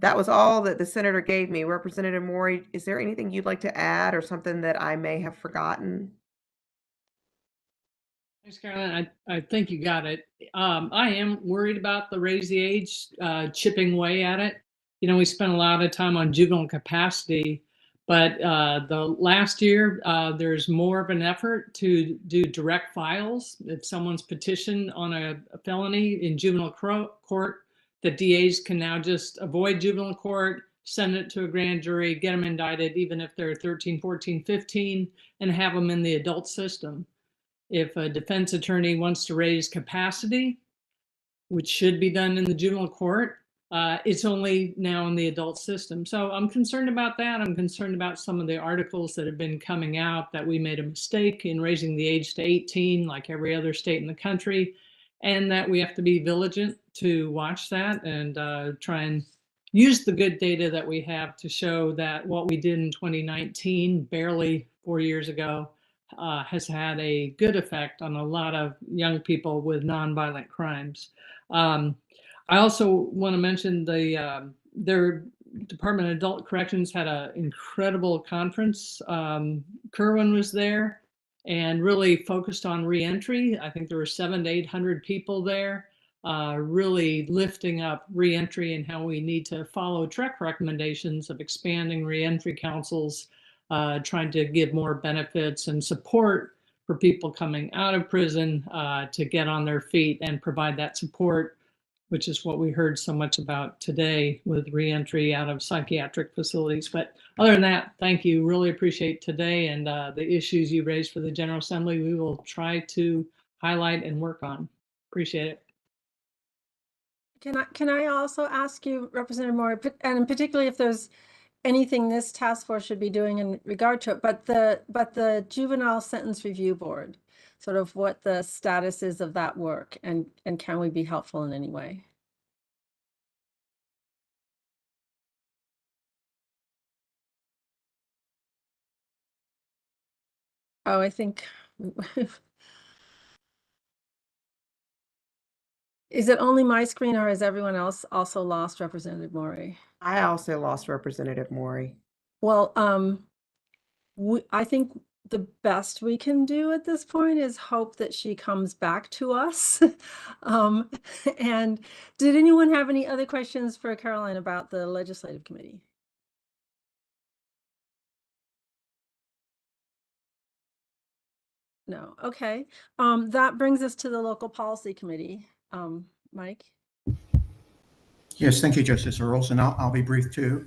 was all that the senator gave me. Representative Morey, is there anything you'd like to add or something that I may have forgotten? Thanks, Carolyn. I think you got it. I am worried about the raise the age, chipping away at it. You know, we spent a lot of time on juvenile capacity, but the last year, there's more of an effort to do direct files. If someone's petitioned on a felony in juvenile court, the DAs can now just avoid juvenile court, send it to a grand jury, get them indicted, even if they're 13, 14, 15, and have them in the adult system. If a defense attorney wants to raise capacity, which should be done in the juvenile court, it's only now in the adult system. So I'm concerned about that. I'm concerned about some of the articles that have been coming out that we made a mistake in raising the age to 18, like every other state in the country, and that we have to be vigilant to watch that and try and use the good data that we have to show that what we did in 2019, barely 4 years ago, has had a good effect on a lot of young people with nonviolent crimes. I also want to mention their Department of Adult Corrections had an incredible conference. Kerwin was there and really focused on reentry. I think there were 700 to 800 people there, really lifting up reentry and how we need to follow TREC recommendations of expanding reentry councils, trying to give more benefits and support for people coming out of prison to get on their feet and provide that support, which is what we heard so much about today with reentry out of psychiatric facilities. But other than that, thank you. Really appreciate today and the issues you raised for the General Assembly. We will try to highlight and work on. Appreciate it. Can I also ask you, Representative Morey, and particularly if there's anything this task force should be doing in regard to it, but the Juvenile Sentence Review Board, sort of what the status is of that work, and can we be helpful in any way? Oh, I think is it only my screen, or has everyone else also lost Representative Morey? I also lost Representative Morey. Well, I think the best we can do at this point is hope that she comes back to us. And did anyone have any other questions for Caroline about the Legislative Committee? No. Okay. That brings us to the Local Policy Committee. Mike? Yes, thank you, Justice Earls, and I'll be brief too.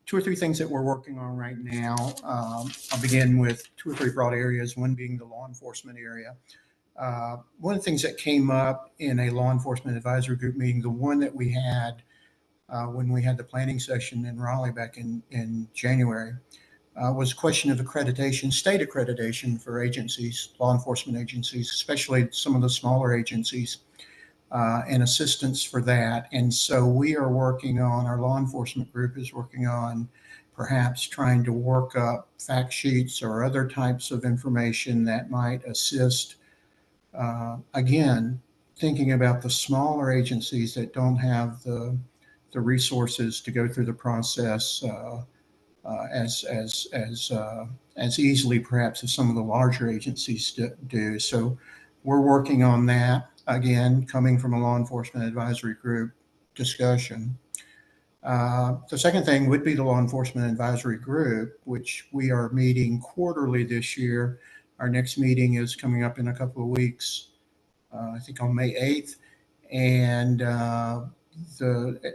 two or three things that we're working on right now. I'll begin with two or three broad areas, one being the law enforcement area. One of the things that came up in a law enforcement advisory group meeting, the one that we had when we had the planning session in Raleigh back in January, was a question of accreditation, state accreditation for agencies, law enforcement agencies, especially some of the smaller agencies, and assistance for that. And so we are working on, our law enforcement group is working on perhaps trying to work up fact sheets or other types of information that might assist, again, thinking about the smaller agencies that don't have the resources to go through the process as easily perhaps as some of the larger agencies do. So we're working on that, again, coming from a law enforcement advisory group discussion. The second thing would be the law enforcement advisory group, which we are meeting quarterly this year. Our next meeting is coming up in a couple of weeks, I think on May 8th. And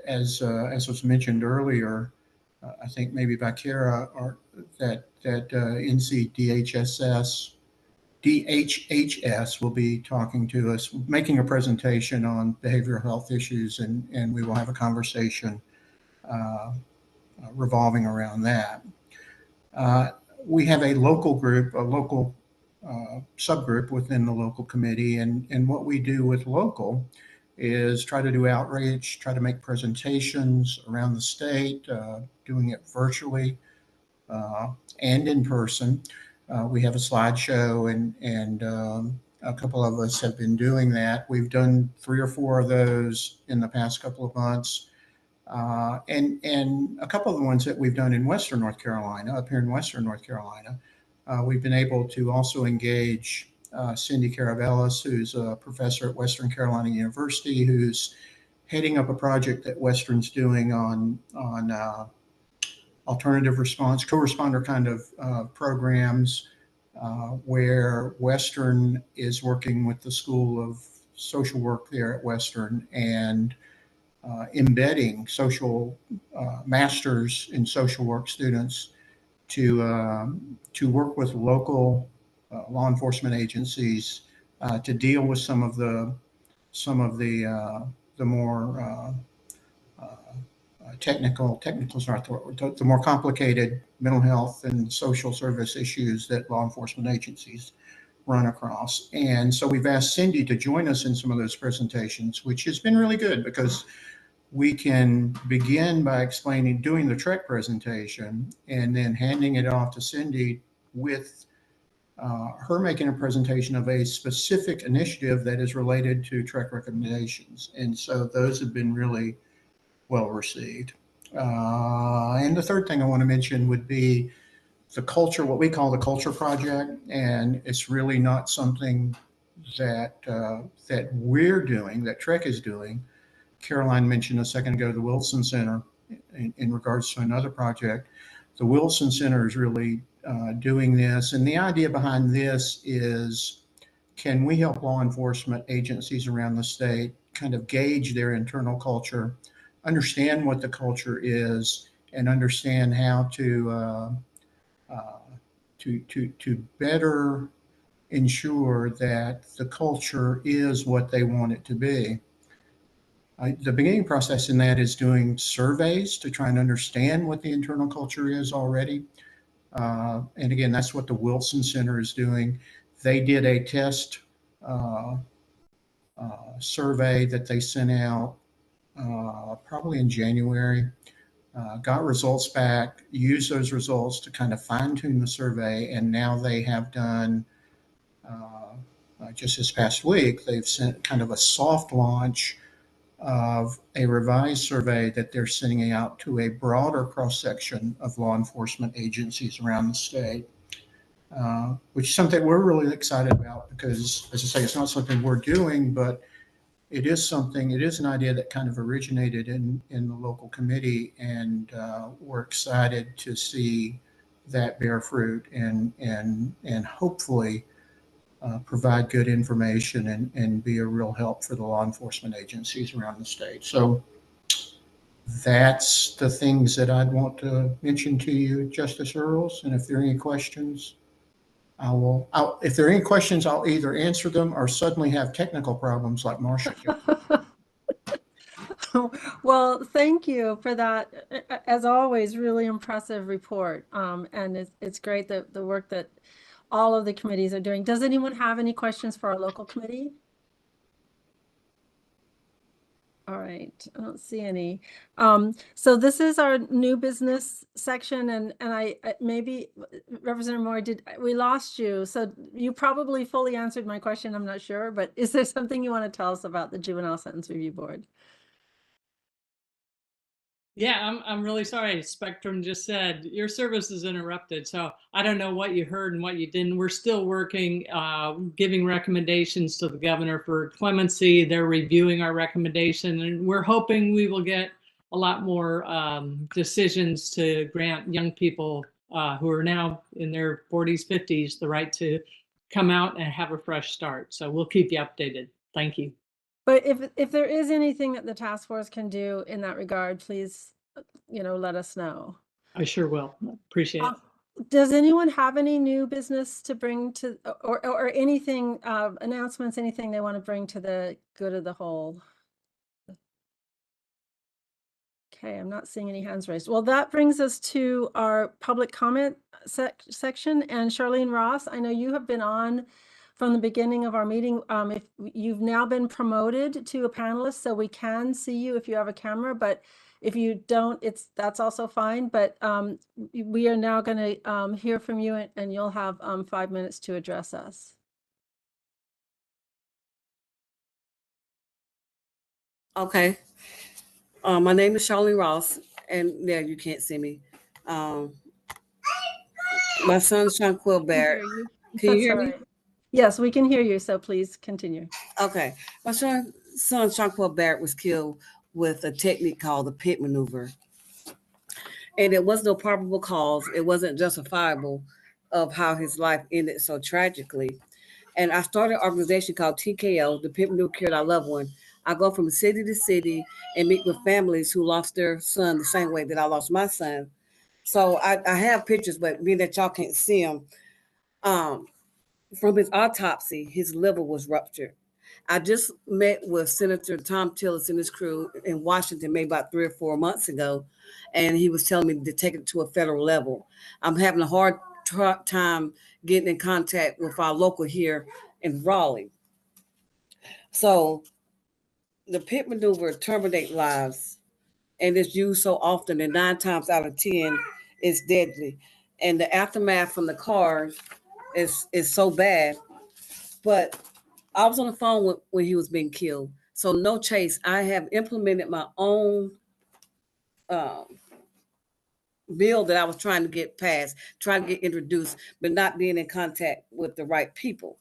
as was mentioned earlier, I think maybe by Kara, or that DHHS will be talking to us, making a presentation on behavioral health issues, and we will have a conversation revolving around that. We have a local group, a local subgroup within the local committee, and what we do with local is try to do outreach, try to make presentations around the state, doing it virtually and in person. We have a slideshow, and a couple of us have been doing that. We've done 3 or 4 of those in the past couple of months. And a couple of the ones that we've done in Western North Carolina, up here in Western North Carolina, we've been able to also engage Cindy Caravellis, who's a professor at Western Carolina University, who's heading up a project that Western's doing on alternative response, co-responder kind of programs, where Western is working with the School of Social Work there at Western and embedding social masters in social work students to work with local law enforcement agencies to deal with some of the more technical's not the word, the more complicated mental health and social service issues that law enforcement agencies run across. And so we've asked Cindy to join us in some of those presentations, which has been really good because we can begin by doing the TREC presentation and then handing it off to Cindy with her making a presentation of a specific initiative that is related to TREC recommendations. And so those have been really well received. And the third thing I want to mention would be the culture, what we call the Culture Project. And it's really not something that we're doing, that TREC is doing. Caroline mentioned a second ago the Wilson Center in regards to another project. The Wilson Center is really doing this. And the idea behind this is, can we help law enforcement agencies around the state kind of gauge their internal culture, understand what the culture is, and understand how to better ensure that the culture is what they want it to be. The beginning process in that is doing surveys to try and understand what the internal culture is already. And again, that's what the Wilson Center is doing. They did a test survey that they sent out probably in January, got results back, used those results to kind of fine tune the survey. And now they have done, just this past week, they've sent kind of a soft launch of a revised survey that they're sending out to a broader cross-section of law enforcement agencies around the state, which is something we're really excited about because, as I say, it's not something we're doing, but it is an idea that kind of originated in the local committee, and we're excited to see that bear fruit and hopefully provide good information and be a real help for the law enforcement agencies around the state. So That's the things that I'd want to mention to you, Justice Earls. And if there are any questions, if there are any questions, I'll either answer them or suddenly have technical problems like Marcia did. Well, thank you for that. As always, really impressive report. And it's great that the work that all of the committees are doing. Does anyone have any questions for our local committee? All right, I don't see any. So this is our new business section, and I maybe Representative Moore, we lost you? So you probably fully answered my question. I'm not sure, but is there something you want to tell us about the Juvenile Sentence Review Board? Yeah, I'm really sorry. Spectrum just said your service is interrupted. So I don't know what you heard and what you didn't. We're still working, giving recommendations to the governor for clemency. They're reviewing our recommendation, and we're hoping we will get a lot more decisions to grant young people who are now in their 40s, 50s, the right to come out and have a fresh start. So we'll keep you updated. Thank you. But if there is anything that the task force can do in that regard, please, let us know. I sure will. Appreciate it. Does anyone have any new business to bring to, or anything, announcements, anything they want to bring to the good of the whole? Okay, I'm not seeing any hands raised. Well, that brings us to our public comment section. And Charlene Ross, I know you have been on from the beginning of our meeting. If you've now been promoted to a panelist, so we can see you if you have a camera, but if you don't, that's also fine. But we are now going to hear from you, and you'll have 5 minutes to address us. Okay. My name is Charlene Ross, and yeah, you can't see me. My son's Shanquil Barrett. Can you hear me? Yes, we can hear you, so please continue. Okay. My son Shanquil Barrett was killed with a technique called the pit maneuver. And it was no probable cause. It wasn't justifiable of how his life ended so tragically. And I started an organization called TKO, the Pit Maneuver Cured Our Loved One. I go from city to city and meet with families who lost their son the same way that I lost my son. So I have pictures, but being that y'all can't see them, from his autopsy, his liver was ruptured. I just met with Senator Tom Tillis and his crew in Washington maybe about 3 or 4 months ago, and he was telling me to take it to a federal level. I'm having a hard time getting in contact with our local here in Raleigh. So the pit maneuver terminates lives, and it's used so often that 9 times out of 10 it's deadly. And the aftermath from the car is so bad. But I was on the phone when he was being killed. So no chase. I have implemented my own bill that I was trying to get passed, trying to get introduced, but not being in contact with the right people.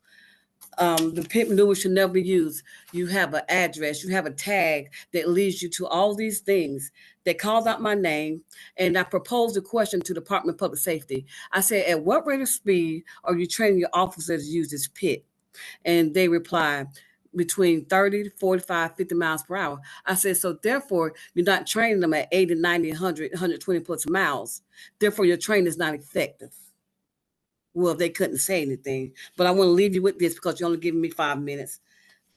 The pit maneuver should never be used. You have an address, you have a tag that leads you to all these things. They called out my name, and I proposed a question to the Department of Public Safety. I said, at what rate of speed are you training your officers to use this pit? And they replied, between 30 to 45, 50 miles per hour. I said, so therefore, you're not training them at 80, 90, 100, 120 plus miles. Therefore, your training is not effective. Well, they couldn't say anything, but I want to leave you with this because you're only giving me 5 minutes.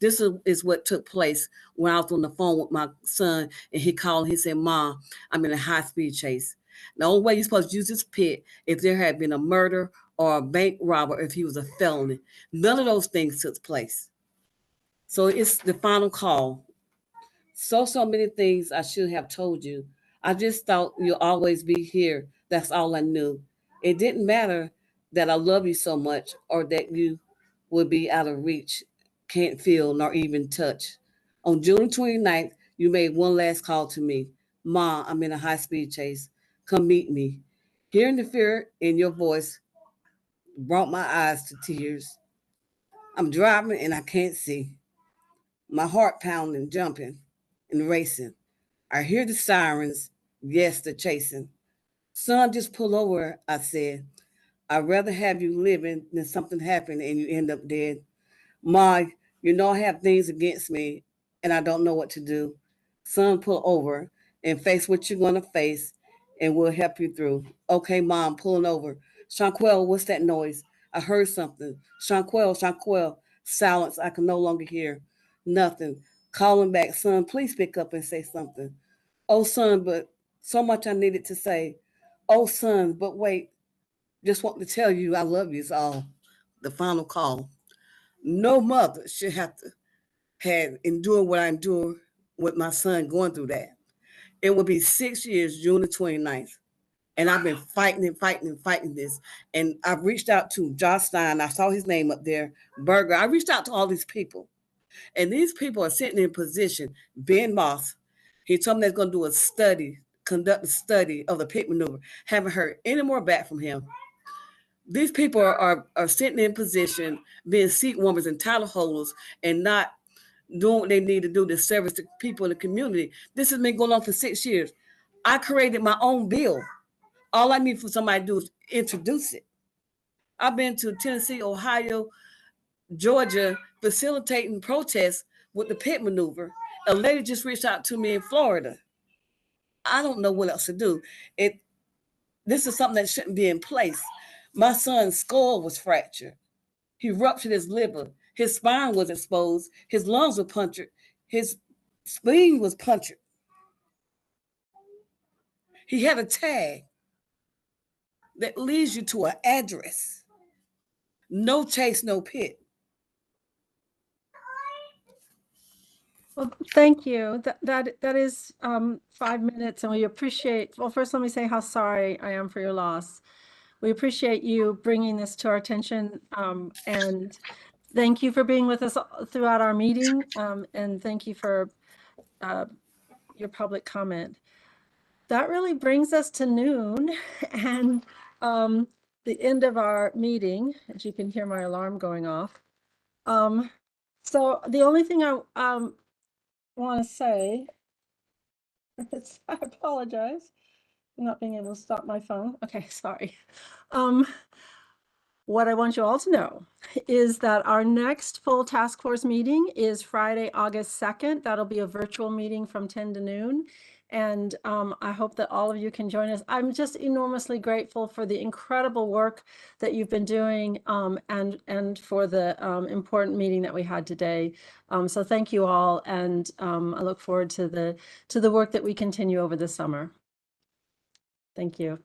This is what took place when I was on the phone with my son, and he called and he said, Mom, I'm in a high-speed chase. The only way you're supposed to use this pit if there had been a murder or a bank robber, if he was a felony. None of those things took place. So it's the final call. So many things I should have told you. I just thought you'll always be here. That's all I knew. It didn't matter that I love you so much or that you would be out of reach, can't feel nor even touch. On June 29th, you made one last call to me. Ma, I'm in a high-speed chase. Come meet me. Hearing the fear in your voice brought my eyes to tears. I'm driving and I can't see. My heart pounding, jumping, and racing. I hear the sirens. Yes, they're chasing. Son, just pull over, I said. I'd rather have you living than something happen and you end up dead. Ma, you know I have things against me and I don't know what to do. Son, pull over and face what you're going to face, and we'll help you through. Okay, Mom, pulling over. Shanquell, what's that noise? I heard something. Shanquell, silence. I can no longer hear nothing. Calling back, son, please pick up and say something. Oh, son, but so much I needed to say. Oh, son, but wait, just want to tell you I love you is all. The final call. No mother should have to have endured what I endured with my son going through that. It will be 6 years, June the 29th. And I've been fighting this. And I've reached out to Josh Stein. I saw his name up there, Berger. I reached out to all these people. And these people are sitting in position. Ben Moss, he told me they're going to do a study, conduct a study of the pit maneuver. Haven't heard any more back from him. These people are sitting in position, being seat warmers and title holders, and not doing what they need to do to service the people in the community. This has been going on for 6 years. I created my own bill. All I need for somebody to do is introduce it. I've been to Tennessee, Ohio, Georgia, facilitating protests with the pit maneuver. A lady just reached out to me in Florida. I don't know what else to do. This is something that shouldn't be in place. My son's skull was fractured. He ruptured his liver. His spine was exposed. His lungs were punctured. His spleen was punctured. He had a tag that leads you to an address. No chase, no pit. Well, thank you. That is 5 minutes, and we appreciate, well, first let me say how sorry I am for your loss. We appreciate you bringing this to our attention, and thank you for being with us throughout our meeting, and thank you for your public comment. That really brings us to noon and the end of our meeting. As you can hear my alarm going off. So the only thing I want to say is I apologize for not being able to stop my phone. Okay, sorry. What I want you all to know is that our next full task force meeting is Friday, August 2nd. That'll be a virtual meeting from 10 to noon. And I hope that all of you can join us. I'm just enormously grateful for the incredible work that you've been doing and for the important meeting that we had today. So thank you all, and I look forward to the work that we continue over the summer. Thank you.